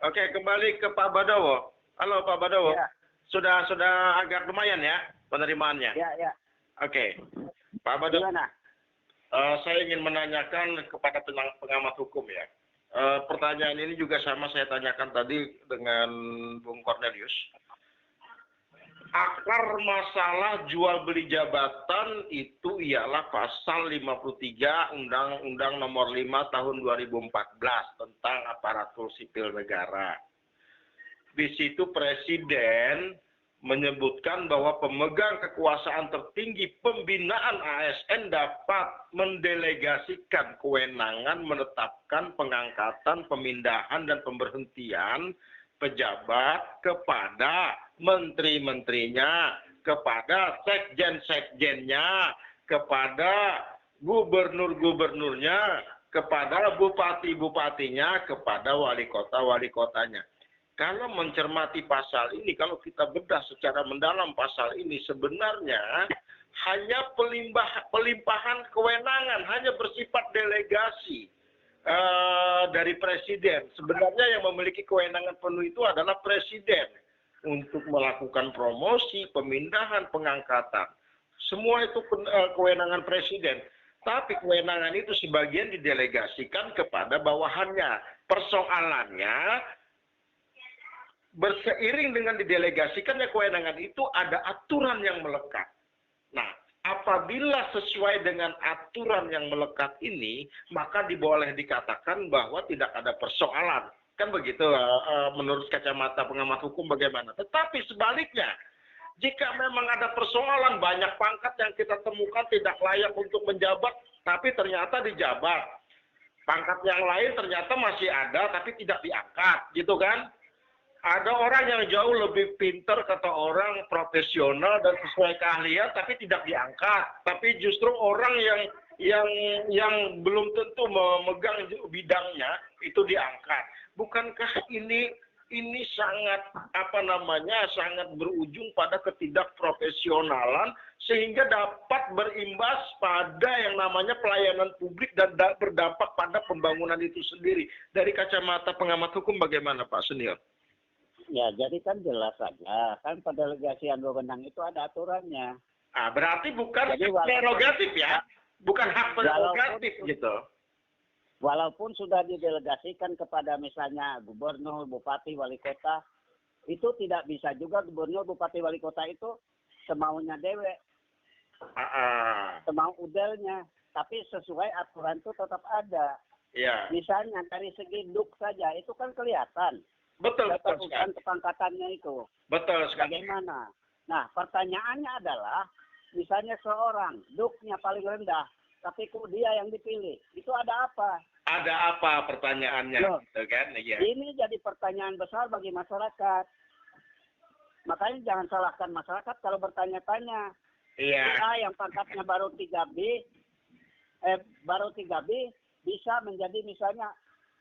A: Oke, kembali ke Pak Badowo. Halo Pak Badowo.
E: Ya.
A: Sudah agak lumayan ya penerimaannya.
E: Ya.
A: Oke. Pak Badowo.
E: Gimana?
A: Saya ingin menanyakan kepada pengamat hukum ya. Pertanyaan ini juga sama saya tanyakan tadi dengan Bung Cornelius. Akar masalah jual beli jabatan itu ialah pasal 53 Undang-Undang Nomor 5 Tahun 2014 tentang aparatur sipil negara. Di situ Presiden menyebutkan bahwa pemegang kekuasaan tertinggi pembinaan ASN dapat mendelegasikan kewenangan menetapkan pengangkatan, pemindahan, dan pemberhentian pejabat kepada menteri-menterinya, kepada sekjen-sekjennya, kepada gubernur-gubernurnya, kepada bupati-bupatinya, kepada wali kota-wali kotanya. Kalau mencermati pasal ini, kalau kita bedah secara mendalam pasal ini, sebenarnya hanya pelimpahan kewenangan, hanya bersifat delegasi dari presiden. Sebenarnya yang memiliki kewenangan penuh itu adalah presiden untuk melakukan promosi, pemindahan, pengangkatan. Semua itu kewenangan presiden. Tapi kewenangan itu sebagian didelegasikan kepada bawahannya. Persoalannya, berseiring dengan didelegasikannya kewenangan itu ada aturan yang melekat. Nah, apabila sesuai dengan aturan yang melekat ini, maka boleh dikatakan bahwa tidak ada persoalan. Kan begitu menurut kacamata pengamat hukum bagaimana. Tetapi sebaliknya, jika memang ada persoalan, banyak pangkat yang kita temukan tidak layak untuk menjabat, tapi ternyata dijabat. Pangkat yang lain ternyata masih ada, tapi tidak diangkat, gitu kan? Ada orang yang jauh lebih pintar, kata orang profesional dan sesuai keahlian, tapi tidak diangkat. Tapi justru orang yang belum tentu memegang bidangnya itu diangkat. Bukankah ini sangat sangat berujung pada ketidakprofesionalan sehingga dapat berimbas pada yang namanya pelayanan publik dan berdampak pada pembangunan itu sendiri. Dari kacamata pengamat hukum bagaimana Pak Senior?
E: Ya, jadi kan jelas saja. Kan pendelegasian wewenang itu ada aturannya.
A: Berarti bukan
E: jadi,
A: hak prerogatif ya? Bukan hak prerogatif gitu.
E: Walaupun sudah didelegasikan kepada misalnya gubernur, bupati, wali kota, itu tidak bisa juga gubernur, bupati, wali kota itu semaunya dewe. Semau udelnya. Tapi sesuai aturan itu tetap ada.
A: Ya.
E: Misalnya dari segi duk saja, itu kan kelihatan.
A: Betul
E: sekali. Kepangkatannya itu.
A: Betul sekali.
E: Bagaimana? Nah, pertanyaannya adalah, misalnya seorang duknya paling rendah, tapi kok dia yang dipilih, itu ada apa?
A: Ada apa pertanyaannya? Gitu kan? Ya.
E: Ini jadi pertanyaan besar bagi masyarakat. Makanya jangan salahkan masyarakat kalau bertanya-tanya.
A: Iya.
E: Yang pangkatnya baru 3B bisa menjadi misalnya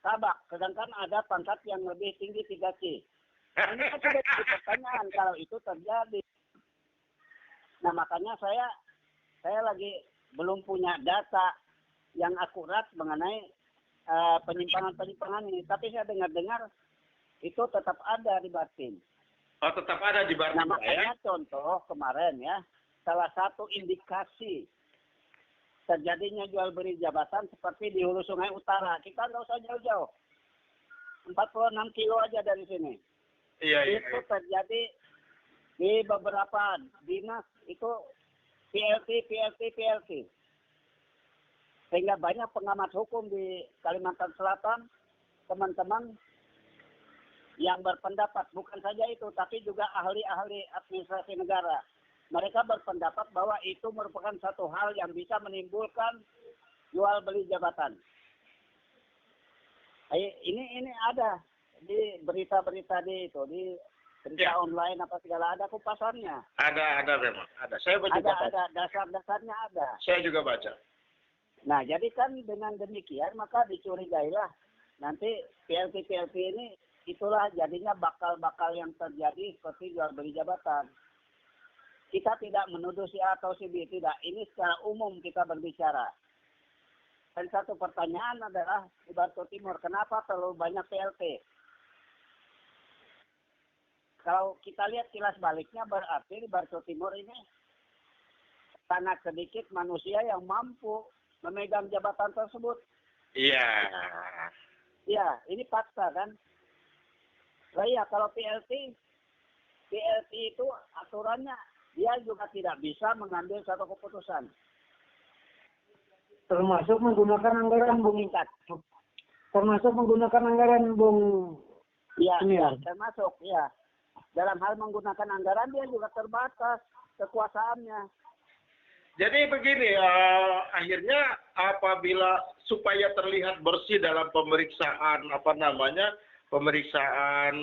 E: kabak, sedangkan ada pangkat yang lebih tinggi 3C. Ini kan sudah jadi pertanyaan kalau itu terjadi. Nah, makanya saya lagi belum punya data yang akurat mengenai penyimpangan-penyimpangan ini. Tapi saya dengar-dengar itu tetap ada di Batin.
A: Oh, tetap ada di Batin.
E: Nah, makanya contoh kemarin ya, salah satu indikasi terjadinya jual beli jabatan seperti di Hulu Sungai Utara. Kita nggak usah jauh-jauh. 46 kilo aja dari sini.
A: Iya.
E: Itu terjadi di beberapa dinas itu PLT. Sehingga banyak pengamat hukum di Kalimantan Selatan, teman-teman yang berpendapat, bukan saja itu, tapi juga ahli-ahli administrasi negara. Mereka berpendapat bahwa itu merupakan satu hal yang bisa menimbulkan jual beli jabatan. Ini ada di berita-berita di berita online apa segala, ada kupasannya.
A: Ada memang. Ada. Saya juga baca.
E: Ada dasar-dasarnya ada.
A: Saya juga baca.
E: Nah, jadi kan dengan demikian maka dicurigailah nanti PLT ini itulah jadinya bakal yang terjadi seperti jual beli jabatan. Kita tidak menuduh si A atau si B, tidak. Ini secara umum kita berbicara. Dan satu pertanyaan adalah di Barito Timur, kenapa terlalu banyak PLT? Kalau kita lihat kilas baliknya, berarti di Barito Timur ini sangat sedikit manusia yang mampu memegang jabatan tersebut.
A: Iya.
E: Ya, ini fakta kan. Nah, iya, kalau PLT itu aturannya dia juga tidak bisa mengambil satu keputusan.
B: Termasuk menggunakan anggaran, Bung. Termasuk menggunakan anggaran, Bung.
E: Iya, termasuk, ya. Dalam hal menggunakan anggaran dia juga terbatas kekuasaannya.
A: Jadi begini, akhirnya apabila supaya terlihat bersih dalam pemeriksaan pemeriksaan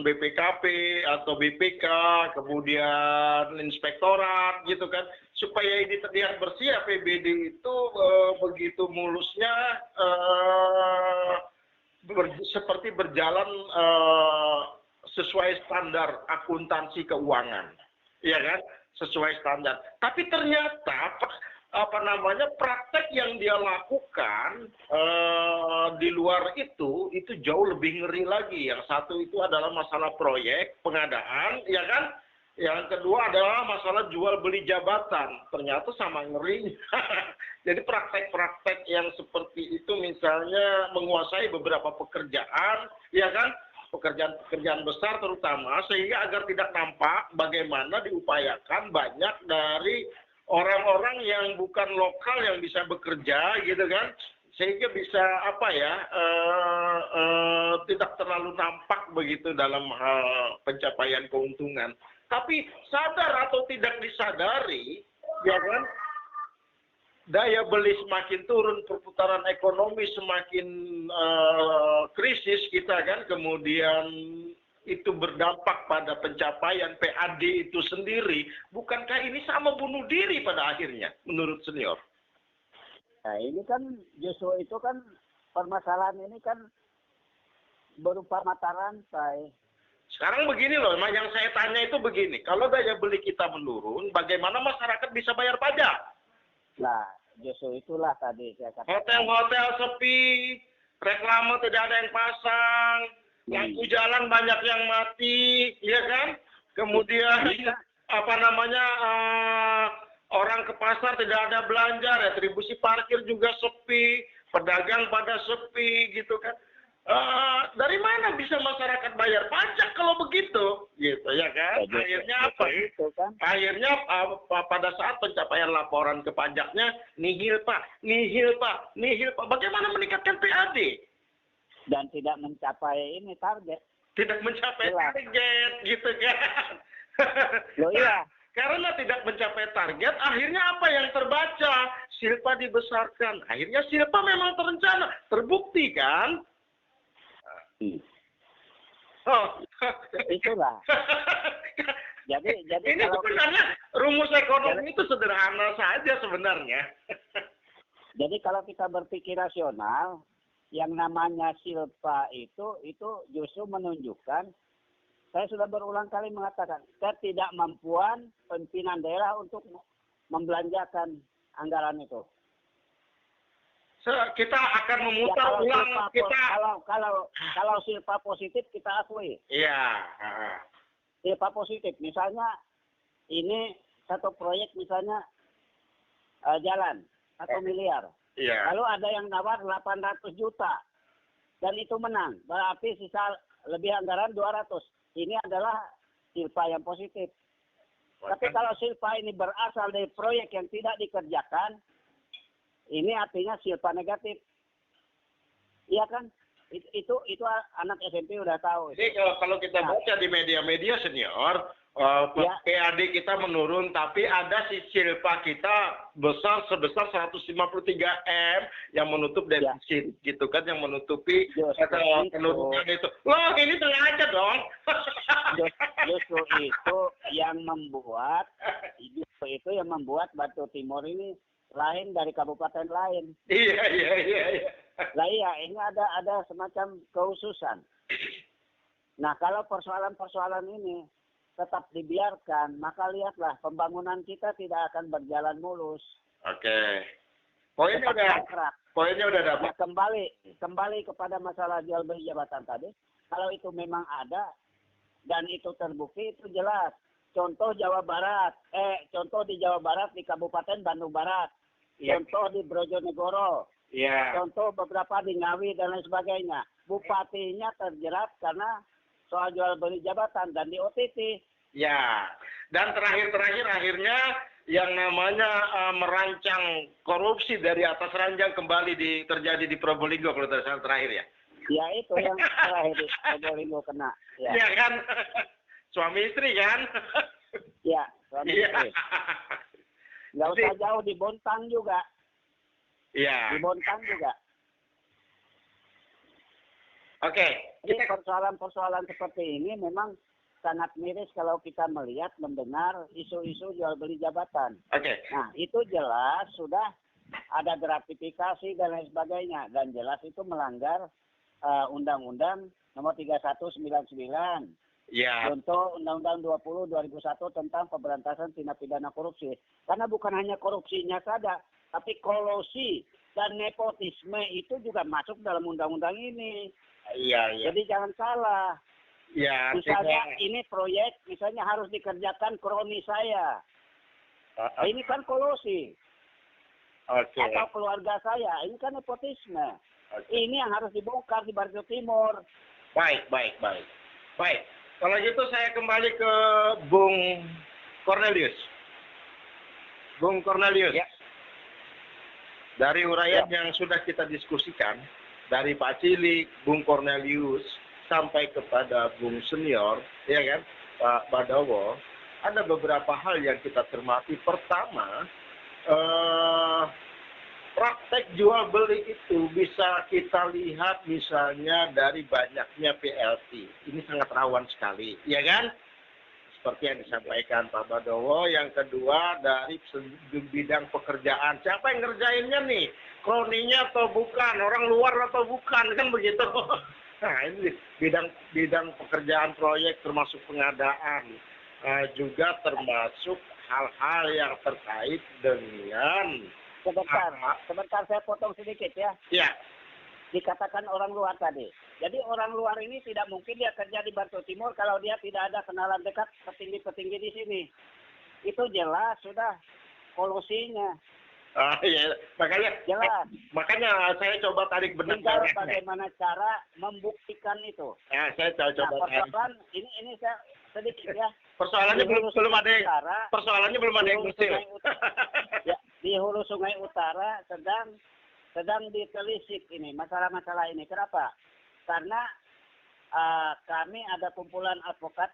A: BPKP atau BPK, kemudian inspektorat gitu kan, supaya ini terlihat bersih. APBD itu begitu mulusnya seperti berjalan sesuai standar akuntansi keuangan, ya kan, sesuai standar. Tapi ternyata praktek yang dia lakukan di luar itu jauh lebih ngeri lagi. Yang satu itu adalah masalah proyek pengadaan, ya kan. Yang kedua adalah masalah jual beli jabatan. Ternyata sama ngeri. Jadi praktek-praktek yang seperti itu misalnya menguasai beberapa pekerjaan, ya kan, pekerjaan-pekerjaan besar terutama, sehingga agar tidak nampak bagaimana diupayakan banyak dari orang-orang yang bukan lokal yang bisa bekerja gitu kan, sehingga bisa tidak terlalu nampak begitu dalam hal pencapaian keuntungan. Tapi sadar atau tidak disadari, ya kan, daya beli semakin turun, perputaran ekonomi semakin krisis kita kan, kemudian itu berdampak pada pencapaian PAD itu sendiri. Bukankah ini sama bunuh diri pada akhirnya, menurut senior?
E: Nah, ini kan justru itu kan permasalahan ini kan berupa mata rantai.
A: Sekarang begini loh, yang saya tanya itu begini, kalau daya beli kita menurun, bagaimana masyarakat bisa bayar pajak?
E: Nah, justru itulah tadi saya katakan.
A: Hotel-hotel sepi, reklame tidak ada yang pasang, lampu jalan banyak yang mati, ya kan? Kemudian orang ke pasar tidak ada belanja, retribusi parkir juga sepi, pedagang pada sepi, gitu kan? Dari mana bisa masyarakat bayar pajak kalau begitu, gitu ya kan? Akhirnya apa? Akhirnya pada saat pencapaian laporan ke pajaknya nihil pak. Bagaimana meningkatkan PAD?
E: Dan tidak mencapai ini target.
A: Tidak mencapai target, gitu kan?
E: Loh iya.
A: Karena tidak mencapai target, akhirnya apa yang terbaca? Silpa dibesarkan. Akhirnya Silpa memang terencana, terbukti kan?
E: Itulah. Jadi
A: ini
E: kalau
A: sebenarnya rumus ekonomi itu sederhana saja sebenarnya.
E: Jadi kalau kita berpikir rasional, yang namanya Silpa itu justru menunjukkan, saya sudah berulang kali mengatakan, ketidakmampuan pimpinan daerah untuk membelanjakan anggaran itu.
A: Kita akan memutar ulang
E: kalau Silpa positif kita akui.
A: Iya.
E: Silpa positif, misalnya ini satu proyek misalnya jalan 1 miliar.
A: Iya.
E: Lalu ada yang nawar 800 juta dan itu menang, berarti sisa lebih anggaran 200. Ini adalah Silpa yang positif. Tapi kalau Silpa ini berasal dari proyek yang tidak dikerjakan, ini artinya Silpa negatif. Iya kan? Itu anak SMP udah tahu.
A: Jadi kalau kita baca di media-media senior, PAD kita menurun, tapi ada si Silpa kita sebesar 153 M yang menutup defisit, gitu kan, yang menutupi penurunan itu. Loh, ini sengaja dong.
E: Justru itu yang membuat Batu Timur ini lain dari kabupaten lain.
A: Iya.
E: Lah iya, ini ada semacam kekhususan. Nah, kalau persoalan-persoalan ini tetap dibiarkan, maka lihatlah pembangunan kita tidak akan berjalan mulus.
A: Oke. Poinnya udah dapat.
E: Nah, kembali kepada masalah jual beli jabatan tadi. Kalau itu memang ada dan itu terbukti, itu jelas. Contoh di Jawa Barat di Kabupaten Bandung Barat. Contoh di Brojonegoro. Contoh beberapa di Ngawi dan lain sebagainya. Bupatinya terjerat karena soal jual beli jabatan dan di OTT.
A: Ya. Dan terakhir akhirnya yang namanya merancang korupsi dari atas ranjang kembali terjadi di Probolinggo kalau terakhir ya.
E: Ya itu yang terakhir di Probolinggo kena.
A: Iya kan? Suami istri kan?
E: Iya, suami istri. Nggak usah jauh, di Bontang juga.
A: Iya.
E: Di Bontang juga.
A: Oke,
E: Jadi persoalan-persoalan seperti ini memang sangat miris kalau kita melihat, mendengar isu-isu jual beli jabatan.
A: oke.
E: Nah, itu jelas sudah ada gratifikasi dan lain sebagainya. Dan jelas itu melanggar Undang-Undang Nomor 3199
A: Ya,
E: untuk Undang-Undang 20 2001 tentang pemberantasan tindak pidana korupsi. Karena bukan hanya korupsinya saja, tapi kolusi dan nepotisme itu juga masuk dalam undang-undang ini.
A: iya.
E: Jadi jangan salah.
A: Ya,
E: Misalnya
A: artinya,
E: ini proyek, misalnya harus dikerjakan kroni saya. Nah, ini kan kolusi.
A: oke.
E: Atau keluarga saya, ini kan nepotisme.
A: Oke.
E: Ini yang harus dibongkar di Barito Timur.
A: Baik. Kalau gitu saya kembali ke Bung Cornelius. Bung Cornelius.
C: Ya.
A: Dari uraian yang sudah kita diskusikan, dari Pak Cilik, Bung Cornelius, sampai kepada Bung Senior, ya kan, Pak Badowo, ada beberapa hal yang kita cermati. Pertama, praktek jual beli itu bisa kita lihat misalnya dari banyaknya PLT. Ini sangat rawan sekali, ya kan? Seperti yang disampaikan Pak Badowo. Yang kedua dari bidang pekerjaan. Siapa yang ngerjainnya nih? Kroninya atau bukan? Orang luar atau bukan? Kan begitu. Nah, ini bidang pekerjaan proyek termasuk pengadaan. Juga termasuk hal-hal yang terkait dengan
E: Sebentar saya potong sedikit ya.
A: ya.
E: Dikatakan orang luar tadi. Jadi orang luar ini tidak mungkin dia kerja di Barito Timur kalau dia tidak ada kenalan dekat petinggi-petinggi di sini. Itu jelas sudah kolusinya.
A: Ya, makanya saya coba tarik benang.
E: Tinggal bagaimana cara membuktikan itu.
A: Ya, saya coba
E: Nah, persoalan ini saya sedikit ya.
A: Persoalannya belum ada yang berhasil.
E: Ya, di Hulu Sungai Utara sedang ditelisik ini masalah-masalah ini. Kenapa? Karena kami ada kumpulan advokat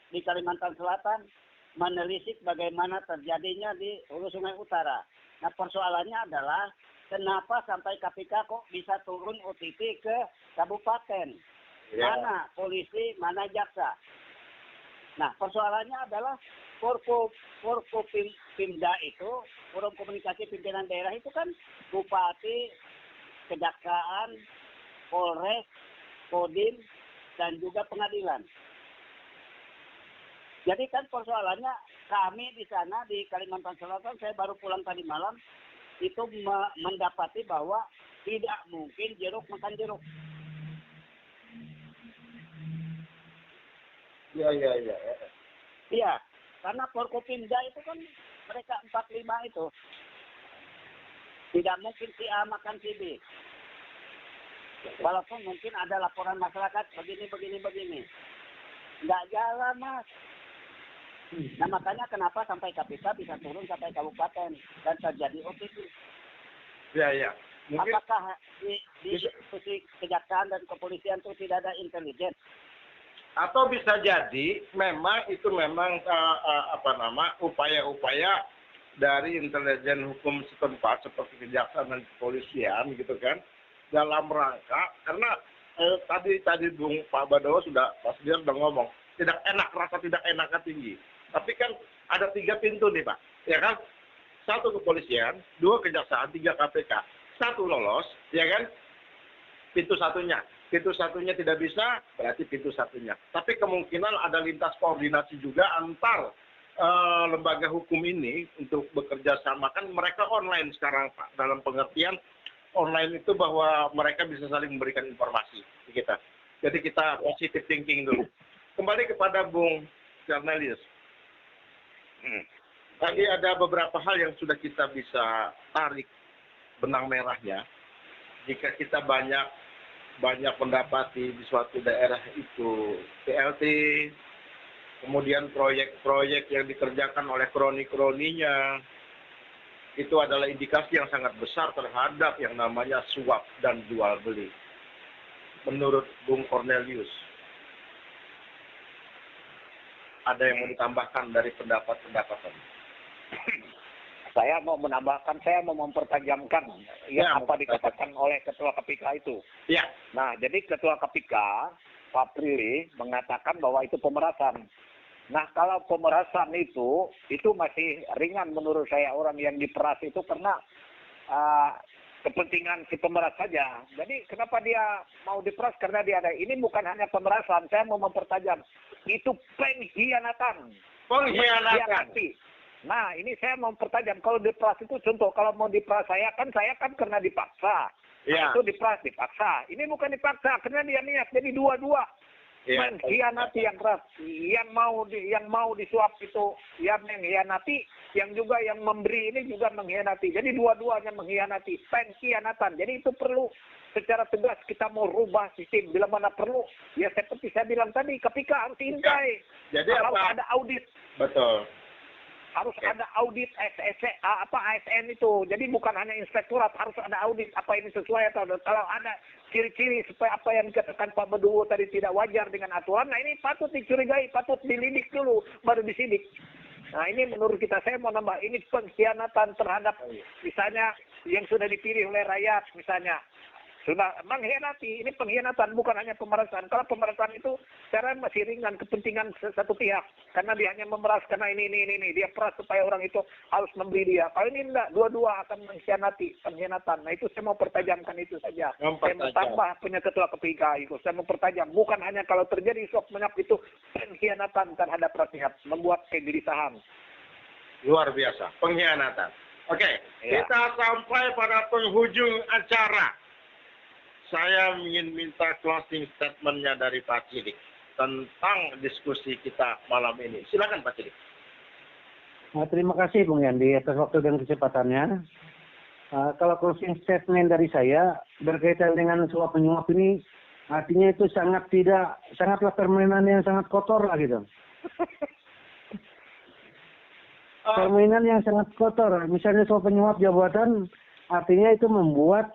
E: di Kalimantan Selatan menelisik bagaimana terjadinya di Hulu Sungai Utara. Nah, persoalannya adalah kenapa sampai KPK kok bisa turun OTT ke kabupaten?
A: Ya.
E: Mana polisi, mana jaksa? Nah, persoalannya adalah Pimda itu, Forum Komunikasi Pimpinan Daerah itu kan bupati, kejaksaan, Polres, Kodim, dan juga pengadilan. Jadi kan persoalannya kami di sana di Kalimantan Selatan, saya baru pulang tadi malam, itu mendapati bahwa tidak mungkin jeruk makan jeruk. Iya, karena Forkopimda itu kan mereka 45 itu. Tidak mungkin si A makan si B. Walaupun mungkin ada laporan masyarakat begini. Nggak jalan, Mas. Nah, makanya kenapa sampai KPK bisa turun sampai kabupaten dan terjadi OTT.
A: Ya. Mungkin
E: Apakah di institusi kejaksaan dan kepolisian itu tidak ada intelijen?
A: atau bisa jadi memang upaya-upaya dari intelijen hukum setempat seperti kejaksaan dan kepolisian gitu kan, dalam rangka karena tadi Bung Pak Badowo Pak Sudir sudah ngomong rasa tidak enaknya tinggi. Tapi kan ada 3 pintu nih Pak, ya kan? 1 kepolisian, 2 kejaksaan, 3 KPK. 1 lolos, ya kan? Pintu satunya tidak bisa, berarti pintu satunya. Tapi kemungkinan ada lintas koordinasi juga antar lembaga hukum ini untuk bekerja sama. Kan mereka online sekarang Pak, dalam pengertian online itu bahwa mereka bisa saling memberikan informasi ke kita. Jadi kita positive thinking dulu. Kembali kepada Bung Cornelius. Tadi ada beberapa hal yang sudah kita bisa tarik benang merahnya. Jika kita banyak mendapati di suatu daerah itu PLT, kemudian proyek-proyek yang dikerjakan oleh kroni-kroninya, itu adalah indikasi yang sangat besar terhadap yang namanya suap dan jual beli. Menurut Bung Cornelius, ada yang mau ditambahkan dari pendapat-pendapat tadi?
C: Saya mau menambahkan, saya mau mempertajamkan
A: Ya,
C: apa dikatakan oleh Ketua KPK itu.
A: Ya.
C: Nah, jadi Ketua KPK, Pak Prilly, mengatakan bahwa itu pemerasan. Nah, kalau pemerasan itu masih ringan menurut saya, orang yang diperas itu karena kepentingan si pemeras saja. Jadi kenapa dia mau diperas? Karena dia ada. Ini bukan hanya pemerasan, saya mau mempertajam. Itu pengkhianatan. Mengkhianati. Nah, ini saya mau mempertajam. Kalau diperas itu contoh, kalau mau diperas saya kan karena dipaksa.
A: Ya.
C: Itu dipaksa. Ini bukan dipaksa, karena dia niat. Jadi dua-dua.
A: Ya.
C: Mengkhianati yang keras. Yang mau disuap itu yang mengkhianati, yang juga yang memberi ini juga mengkhianati. Jadi dua-duanya mengkhianati. Pengkhianatan. Jadi itu perlu secara tegas kita mau rubah sistem. Bila mana perlu, ya seperti saya bilang tadi, KPK harus intai.
A: Jadi
C: harus
A: apa?
C: ada audit.
A: Betul.
C: Harus ada audit ASN itu. Jadi bukan hanya inspektorat, harus ada audit apa ini sesuai atau kalau ada ciri-ciri supaya apa yang dikatakan Pak Beduwo tadi tidak wajar dengan aturan. Nah, ini patut dicurigai, patut dilidik dulu baru disidik. Nah, ini menurut kita, saya mau nambah, ini pengkhianatan terhadap misalnya yang sudah dipilih oleh rakyat misalnya. Sudah mengkhianati, ini pengkhianatan, bukan hanya pemerasan. Kalau pemerasan itu secara masih ringan, kepentingan satu pihak. Karena dia hanya memeras, karena ini. Dia peras supaya orang itu harus membeli dia. Kalau ini enggak, dua-dua akan mengkhianati, pengkhianatan. Nah, itu saya mau pertajamkan itu saja. Saya mau tambah punya Ketua KPK itu. Saya mau pertajam, bukan hanya kalau terjadi suap menyuap itu pengkhianatan terhadap rakyat, membuat kegelisahan.
A: Luar biasa, pengkhianatan. Oke,
C: Ya.
A: Kita sampai pada penghujung acara. Saya ingin minta closing statement-nya dari Pak Cilik tentang diskusi kita malam ini. Silakan Pak Cilik.
B: Nah, terima kasih Bung Yandi atas waktu dan kesempatannya. Kalau closing statement dari saya berkaitan dengan suap menyuap ini, artinya itu sangatlah permainan yang sangat kotor lah gitu. Permainan yang sangat kotor. Misalnya suap menyuap jabatan, artinya itu membuat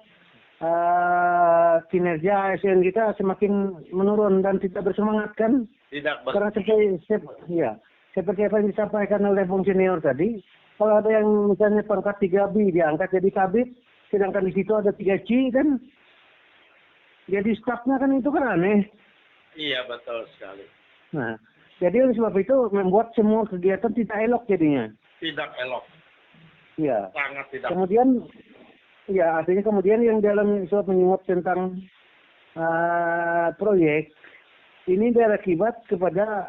B: kinerja ASN kita semakin menurun dan tidak bersemangat kan?
A: Tidak
B: Karena seperti apa yang disampaikan oleh Bung Senior tadi, kalau ada yang misalnya pangkat 3B diangkat jadi kabit, sedangkan di situ ada 3C kan? Jadi stafnya kan itu kan aneh.
A: Iya, betul sekali.
B: Nah, jadi oleh sebab itu membuat semua kegiatan tidak elok jadinya.
A: Tidak elok.
B: Iya.
A: Sangat tidak.
B: Kemudian artinya kemudian yang dalam suap menyuap tentang proyek ini berakibat kepada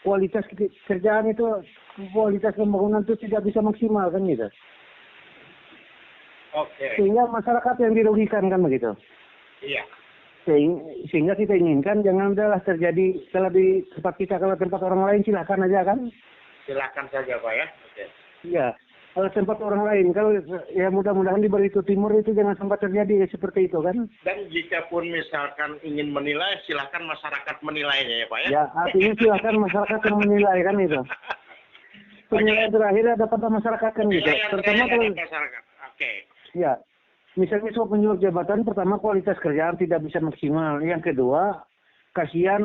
B: kualitas kerjaan itu, kualitas pembangunan itu tidak bisa maksimal kan gitu.
A: Oke.
B: Sehingga masyarakat yang dirugikan kan begitu.
A: Iya.
B: Sehingga kita inginkan jangan adalah terjadi kalau di tempat kita, kalau tempat orang lain silakan aja kan.
A: Silakan saja Pak ya. Oke.
B: Iya. Kalau tempat orang lain, kalau ya mudah-mudahan di Barito Timur itu jangan sampai terjadi seperti itu kan.
A: Dan jika pun misalkan ingin menilai, silakan masyarakat menilainya ya Pak ya.
B: Ya, artinya silakan masyarakat yang menilai kan itu. Penilaian terakhir ada pada masyarakat kan gitu. Terutama kalau
A: masyarakat. Oke.
B: ya, misalnya suap menyuap jabatan, pertama kualitas kerjaan tidak bisa maksimal. Yang kedua, kasihan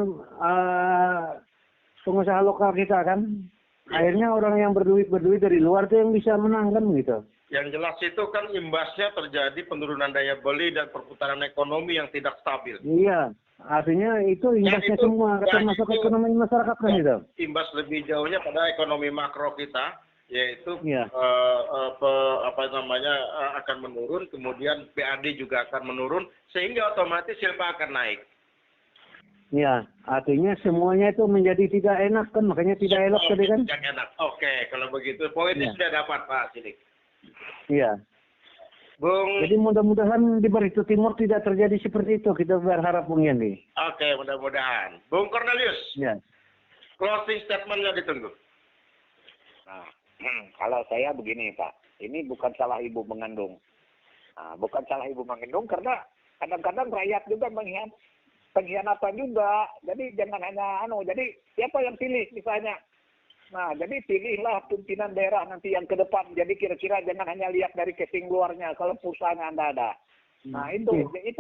B: pengusaha lokal kita kan. Akhirnya orang yang berduit dari luar itu yang bisa menang kan gitu.
A: Yang jelas itu kan imbasnya terjadi penurunan daya beli dan perputaran ekonomi yang tidak stabil.
B: Iya, artinya itu imbasnya semua termasuk ekonomi masyarakat kan gitu.
A: Imbas lebih jauhnya pada ekonomi makro kita, yaitu
B: Iya.
A: akan menurun, kemudian PAD juga akan menurun, sehingga otomatis silpa akan naik.
B: Ya, artinya semuanya itu menjadi tidak enak kan, makanya tidak elok tadi kan.
A: Tidak enak. Oke, kalau begitu poinnya
B: Ya.
A: sudah dapat Pak Cilik.
B: Iya.
A: Bung.
B: Jadi mudah-mudahan di Barito Timur tidak terjadi seperti itu. Kita berharap Bung Yandi.
A: Oke, mudah-mudahan. Bung Cornelius,
B: Ya.
A: closing statement-nya ditunggu.
C: Nah, kalau saya begini Pak, ini bukan salah ibu mengandung. Nah, bukan salah ibu mengandung karena kadang-kadang rakyat juga pengkhianatan juga. Jadi jangan hanya jadi siapa yang pilih misalnya. Nah, jadi pilihlah pimpinan daerah nanti yang ke depan. Jadi kira-kira jangan hanya lihat dari casing luarnya kalau perusahaannya Anda ada. Nah, itu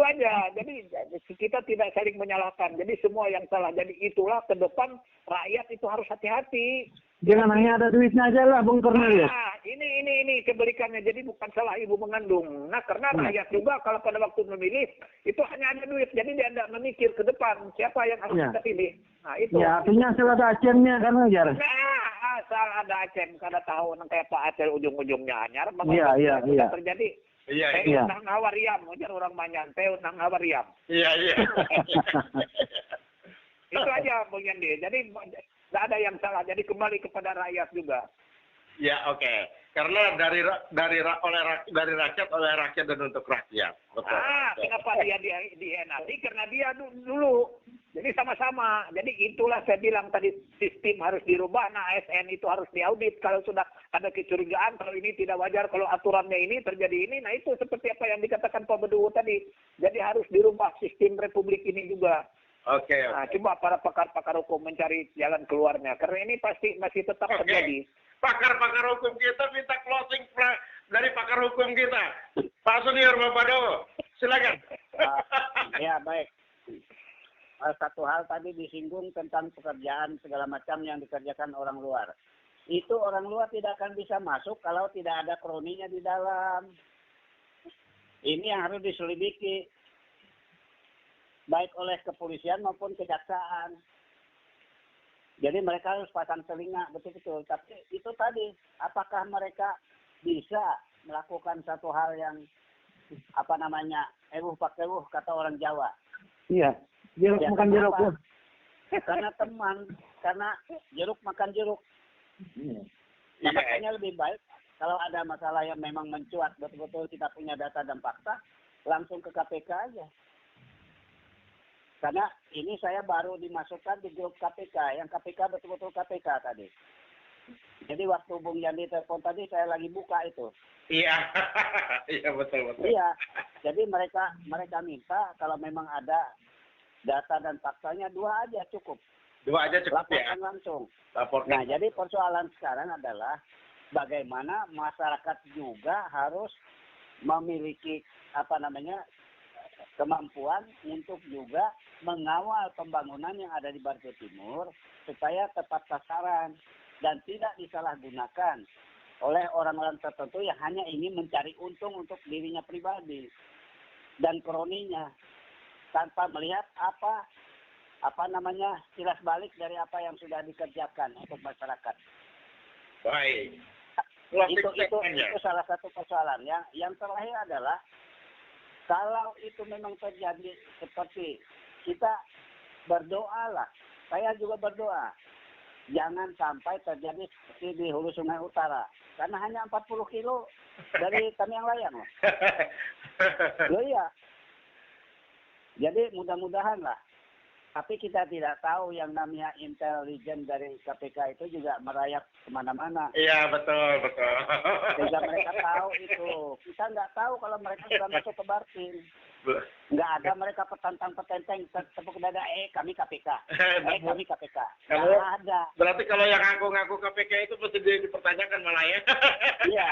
C: aja. Jadi kita tidak saling menyalahkan. Jadi semua yang salah. Jadi itulah ke depan rakyat itu harus hati-hati.
B: Jangan hanya ada duitnya aja lah, Bung Cornelius.
C: Nah, ini kebalikannya. Jadi bukan salah ibu mengandung. Nah, karena rakyat juga kalau pada waktu memilih itu hanya ada duit. Jadi dia tidak memikir ke depan siapa yang harus kita pilih. Nah, itu.
B: Ya, artinya asal ada acengnya kan Jar.
C: Nah, asal ada aceh, kada tahu kayak Pak Aceh ujung-ujungnya anyar.
B: Iya.
C: Terjadi.
A: Iya.
B: Iya.
C: Nang hawariam, ujar orang Banyan, nang hawariam.
A: Iya.
C: Itu aja Bung Yandi. Jadi tidak ada yang salah. Jadi kembali kepada rakyat juga.
A: Ya, oke. Karena dari rakyat oleh rakyat dan untuk rakyat. Betul.
C: Kenapa dia dienali? Karena dia dulu. Jadi sama-sama. Jadi itulah saya bilang tadi sistem harus dirubah. Nah, ASN itu harus diaudit. Kalau sudah ada kecurigaan, kalau ini tidak wajar, kalau aturannya ini terjadi ini, nah itu seperti apa yang dikatakan Pak Beduwo tadi. Jadi harus dirubah sistem republik ini juga.
A: Oke.
C: Nah, coba para pakar-pakar hukum mencari jalan keluarnya. Karena ini pasti masih tetap terjadi.
A: Pakar-pakar hukum kita minta closing dari pakar hukum kita. Pak Senior Bapak Dewo, silakan.
E: Ya, baik. Satu hal tadi disinggung tentang pekerjaan segala macam yang dikerjakan orang luar. Itu orang luar tidak akan bisa masuk kalau tidak ada kroninya di dalam. Ini yang harus diselidiki. Baik oleh kepolisian maupun kejaksaan. Jadi mereka harus pasang telinga, betul-betul. Tapi itu tadi, apakah mereka bisa melakukan satu hal yang, eruh pak eruh, kata orang Jawa.
B: Iya, jeruk makan jeruk.
E: Karena teman, karena jeruk makan jeruk. Nah, makanya lebih baik, kalau ada masalah yang memang mencuat, betul-betul kita punya data dan fakta, langsung ke KPK aja. Karena ini saya baru dimasukkan di grup KPK, yang KPK betul-betul KPK tadi. Jadi waktu Bung Yandi telepon tadi, saya lagi buka itu.
A: Iya, betul.
E: Iya, jadi mereka minta kalau memang ada data dan faktanya 2 aja cukup.
A: 2 aja cukup ya?
E: Laporkan langsung.
A: Laporkan.
E: Nah, jadi persoalan sekarang adalah bagaimana masyarakat juga harus memiliki kemampuan untuk juga mengawal pembangunan yang ada di Barito Timur supaya tepat sasaran dan tidak disalahgunakan oleh orang-orang tertentu yang hanya ingin mencari untung untuk dirinya pribadi dan kroninya tanpa melihat kilas balik dari apa yang sudah dikerjakan untuk masyarakat.
A: Baik.
E: Itu salah satu persoalan. Yang terakhir adalah kalau itu memang terjadi seperti kita berdoalah, saya juga berdoa, jangan sampai terjadi seperti di Hulu Sungai Utara, karena hanya 40 kilo dari Tamiang Layang. Loh iya. Jadi mudah-mudahan lah. Tapi kita tidak tahu yang namanya intelijen dari KPK itu juga merayap kemana-mana.
A: Iya, betul.
E: Sehingga mereka tahu itu. Kita nggak tahu kalau mereka sudah masuk ke Bartim. Nggak ada mereka petantang-petenteng, tepuk dada, kami KPK. Kami KPK. Nggak ada.
A: Berarti kalau yang ngaku-ngaku KPK itu mesti dipertanyakan malah ya?
E: Iya,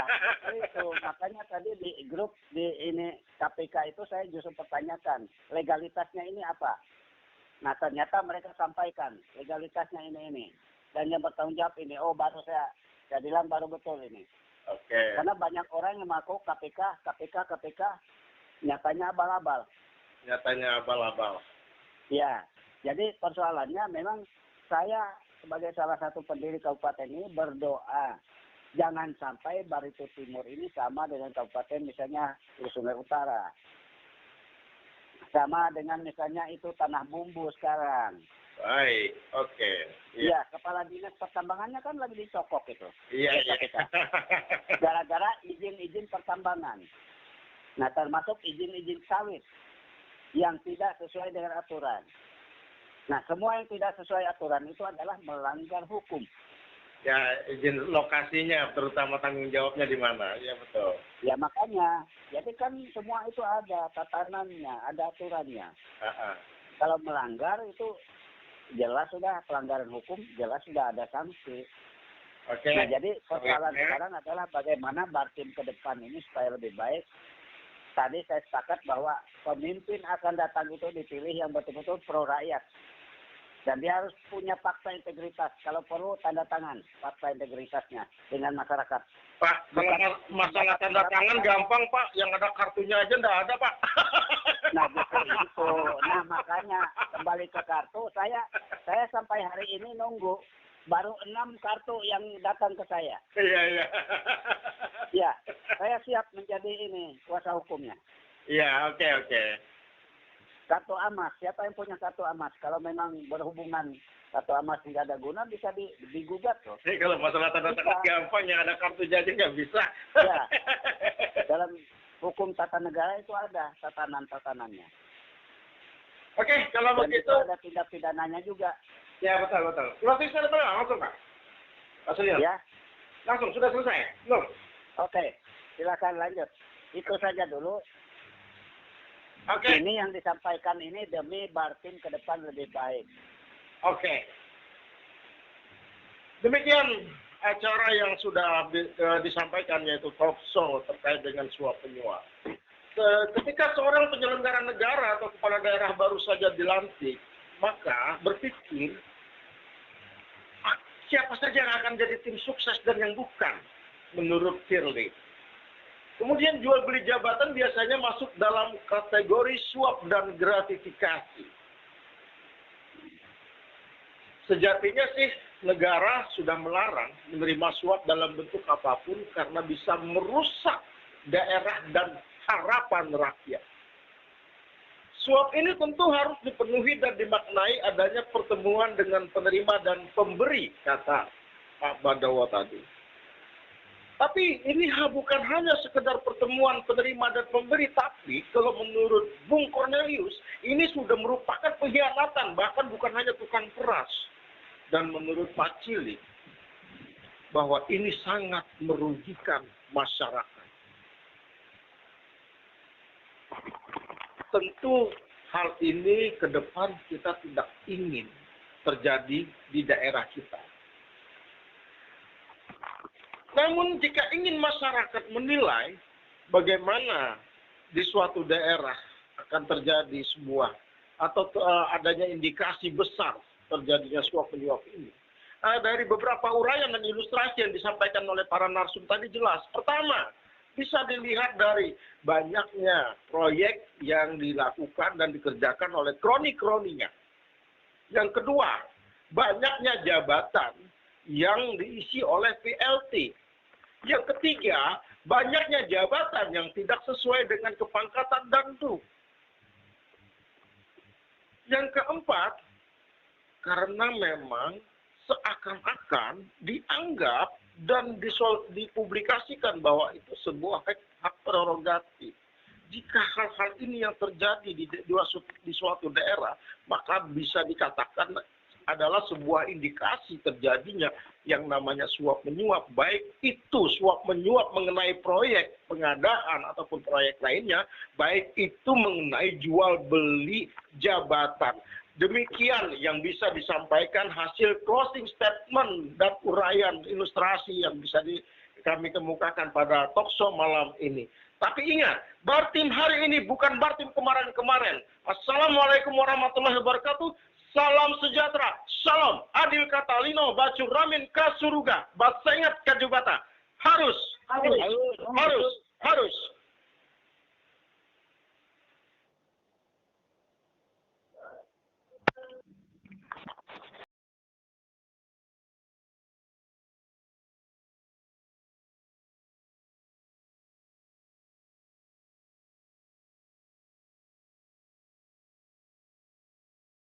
E: itu. Makanya tadi di grup di ini KPK itu saya justru pertanyakan, legalitasnya ini apa? Nah, ternyata mereka sampaikan legalitasnya ini. Dan yang bertanggung jawab ini, baru saya bilang baru betul ini.
A: Oke.
E: Karena banyak orang yang mengaku KPK, nyatanya abal-abal. Ya, jadi persoalannya memang saya sebagai salah satu pendiri kabupaten ini berdoa. Jangan sampai Barito Timur ini sama dengan kabupaten misalnya Hulu Sungai Utara. Sama dengan misalnya itu Tanah Bumbu sekarang.
A: Baik, oke.
E: Iya, kepala dinas pertambangannya kan lagi dicokok itu.
A: Iya.
E: Gara-gara izin-izin pertambangan. Nah, termasuk izin-izin sawit yang tidak sesuai dengan aturan. Nah, semua yang tidak sesuai aturan itu adalah melanggar hukum.
A: Ya, izin lokasinya, terutama tanggung jawabnya di mana. Ya, betul.
E: Ya, makanya. Jadi kan semua itu ada tatanannya, ada aturannya. Kalau melanggar itu jelas sudah pelanggaran hukum, jelas sudah ada sanksi.
A: Oke.
E: Nah, jadi persoalan sekarang adalah bagaimana Bartim ke depan ini supaya lebih baik. Tadi saya sepakat bahwa pemimpin akan datang itu dipilih yang betul-betul pro rakyat. Dan dia harus punya fakta integritas. Kalau perlu tanda tangan fakta integritasnya dengan masyarakat.
A: Pak, kalau masalah tanda tangan gampang Pak, yang ada kartunya aja nggak ada Pak.
E: Nah justru itu. Nah makanya kembali ke kartu, saya sampai hari ini nunggu baru 6 kartu yang datang ke saya.
A: Iya.
E: Ya, saya siap menjadi ini kuasa hukumnya.
A: Iya, oke.
E: Kartu AMAS, siapa yang punya kartu AMAS? Kalau memang berhubungan kartu AMAS tidak ada guna, bisa digugat loh.
A: Kalau masalah tanda tangan gampang, yang ada kartunya aja nggak bisa.
E: Ya, dalam hukum tata negara itu ada tatanan-tatanannya.
A: Oke, kalau
E: Dan
A: begitu.
E: itu ada tindak pidananya juga.
A: Ya, betul. Closing statement langsung Pak. Pak
E: Ya,
A: Langsung, sudah selesai? Belum?
E: oke. Silakan lanjut. Itu saja dulu.
A: Oke.
E: Ini yang disampaikan ini demi Bartim ke depan lebih baik.
A: Oke. Demikian acara yang sudah disampaikan, yaitu talk show terkait dengan suap penyuap. Ketika seorang penyelenggara negara atau kepala daerah baru saja dilantik, maka berpikir siapa saja yang akan jadi tim sukses dan yang bukan, menurut Firly. Kemudian jual beli jabatan biasanya masuk dalam kategori suap dan gratifikasi. Sejatinya sih negara sudah melarang menerima suap dalam bentuk apapun karena bisa merusak daerah dan harapan rakyat. Suap ini tentu harus dipenuhi dan dimaknai adanya pertemuan dengan penerima dan pemberi, kata Pak Badawa tadi. Tapi ini bukan hanya sekedar pertemuan penerima dan pemberi, tapi kalau menurut Bung Cornelius, ini sudah merupakan pengkhianatan, bahkan bukan hanya tukang peras. Dan menurut Pak Cili, bahwa ini sangat merugikan masyarakat. Tentu hal ini ke depan kita tidak ingin terjadi di daerah kita. Namun jika ingin masyarakat menilai bagaimana di suatu daerah akan terjadi sebuah atau adanya indikasi besar terjadinya suap penyuap ini, dari beberapa uraian dan ilustrasi yang disampaikan oleh para narsum tadi jelas. Pertama, bisa dilihat dari banyaknya proyek yang dilakukan dan dikerjakan oleh kroni-kroninya. Yang kedua, banyaknya jabatan yang diisi oleh PLT. Yang ketiga, banyaknya jabatan yang tidak sesuai dengan kepangkatan dan duk. Yang keempat, karena memang seakan-akan dianggap dan dipublikasikan bahwa itu sebuah hak prerogatif. Jika hal-hal ini yang terjadi di suatu daerah, maka bisa dikatakan adalah sebuah indikasi terjadinya yang namanya suap menyuap, baik itu suap menyuap mengenai proyek pengadaan ataupun proyek lainnya, baik itu mengenai jual beli jabatan. Demikian yang bisa disampaikan hasil closing statement dan uraian ilustrasi yang bisa kami kemukakan pada talkshow malam ini. Tapi ingat, Bartim hari ini bukan Bartim kemarin-kemarin. Assalamualaikum warahmatullahi wabarakatuh. Salam sejahtera, salam adil kata Lino Bacur Ramin Kasuruga, Batsengat Kajubata. Harus.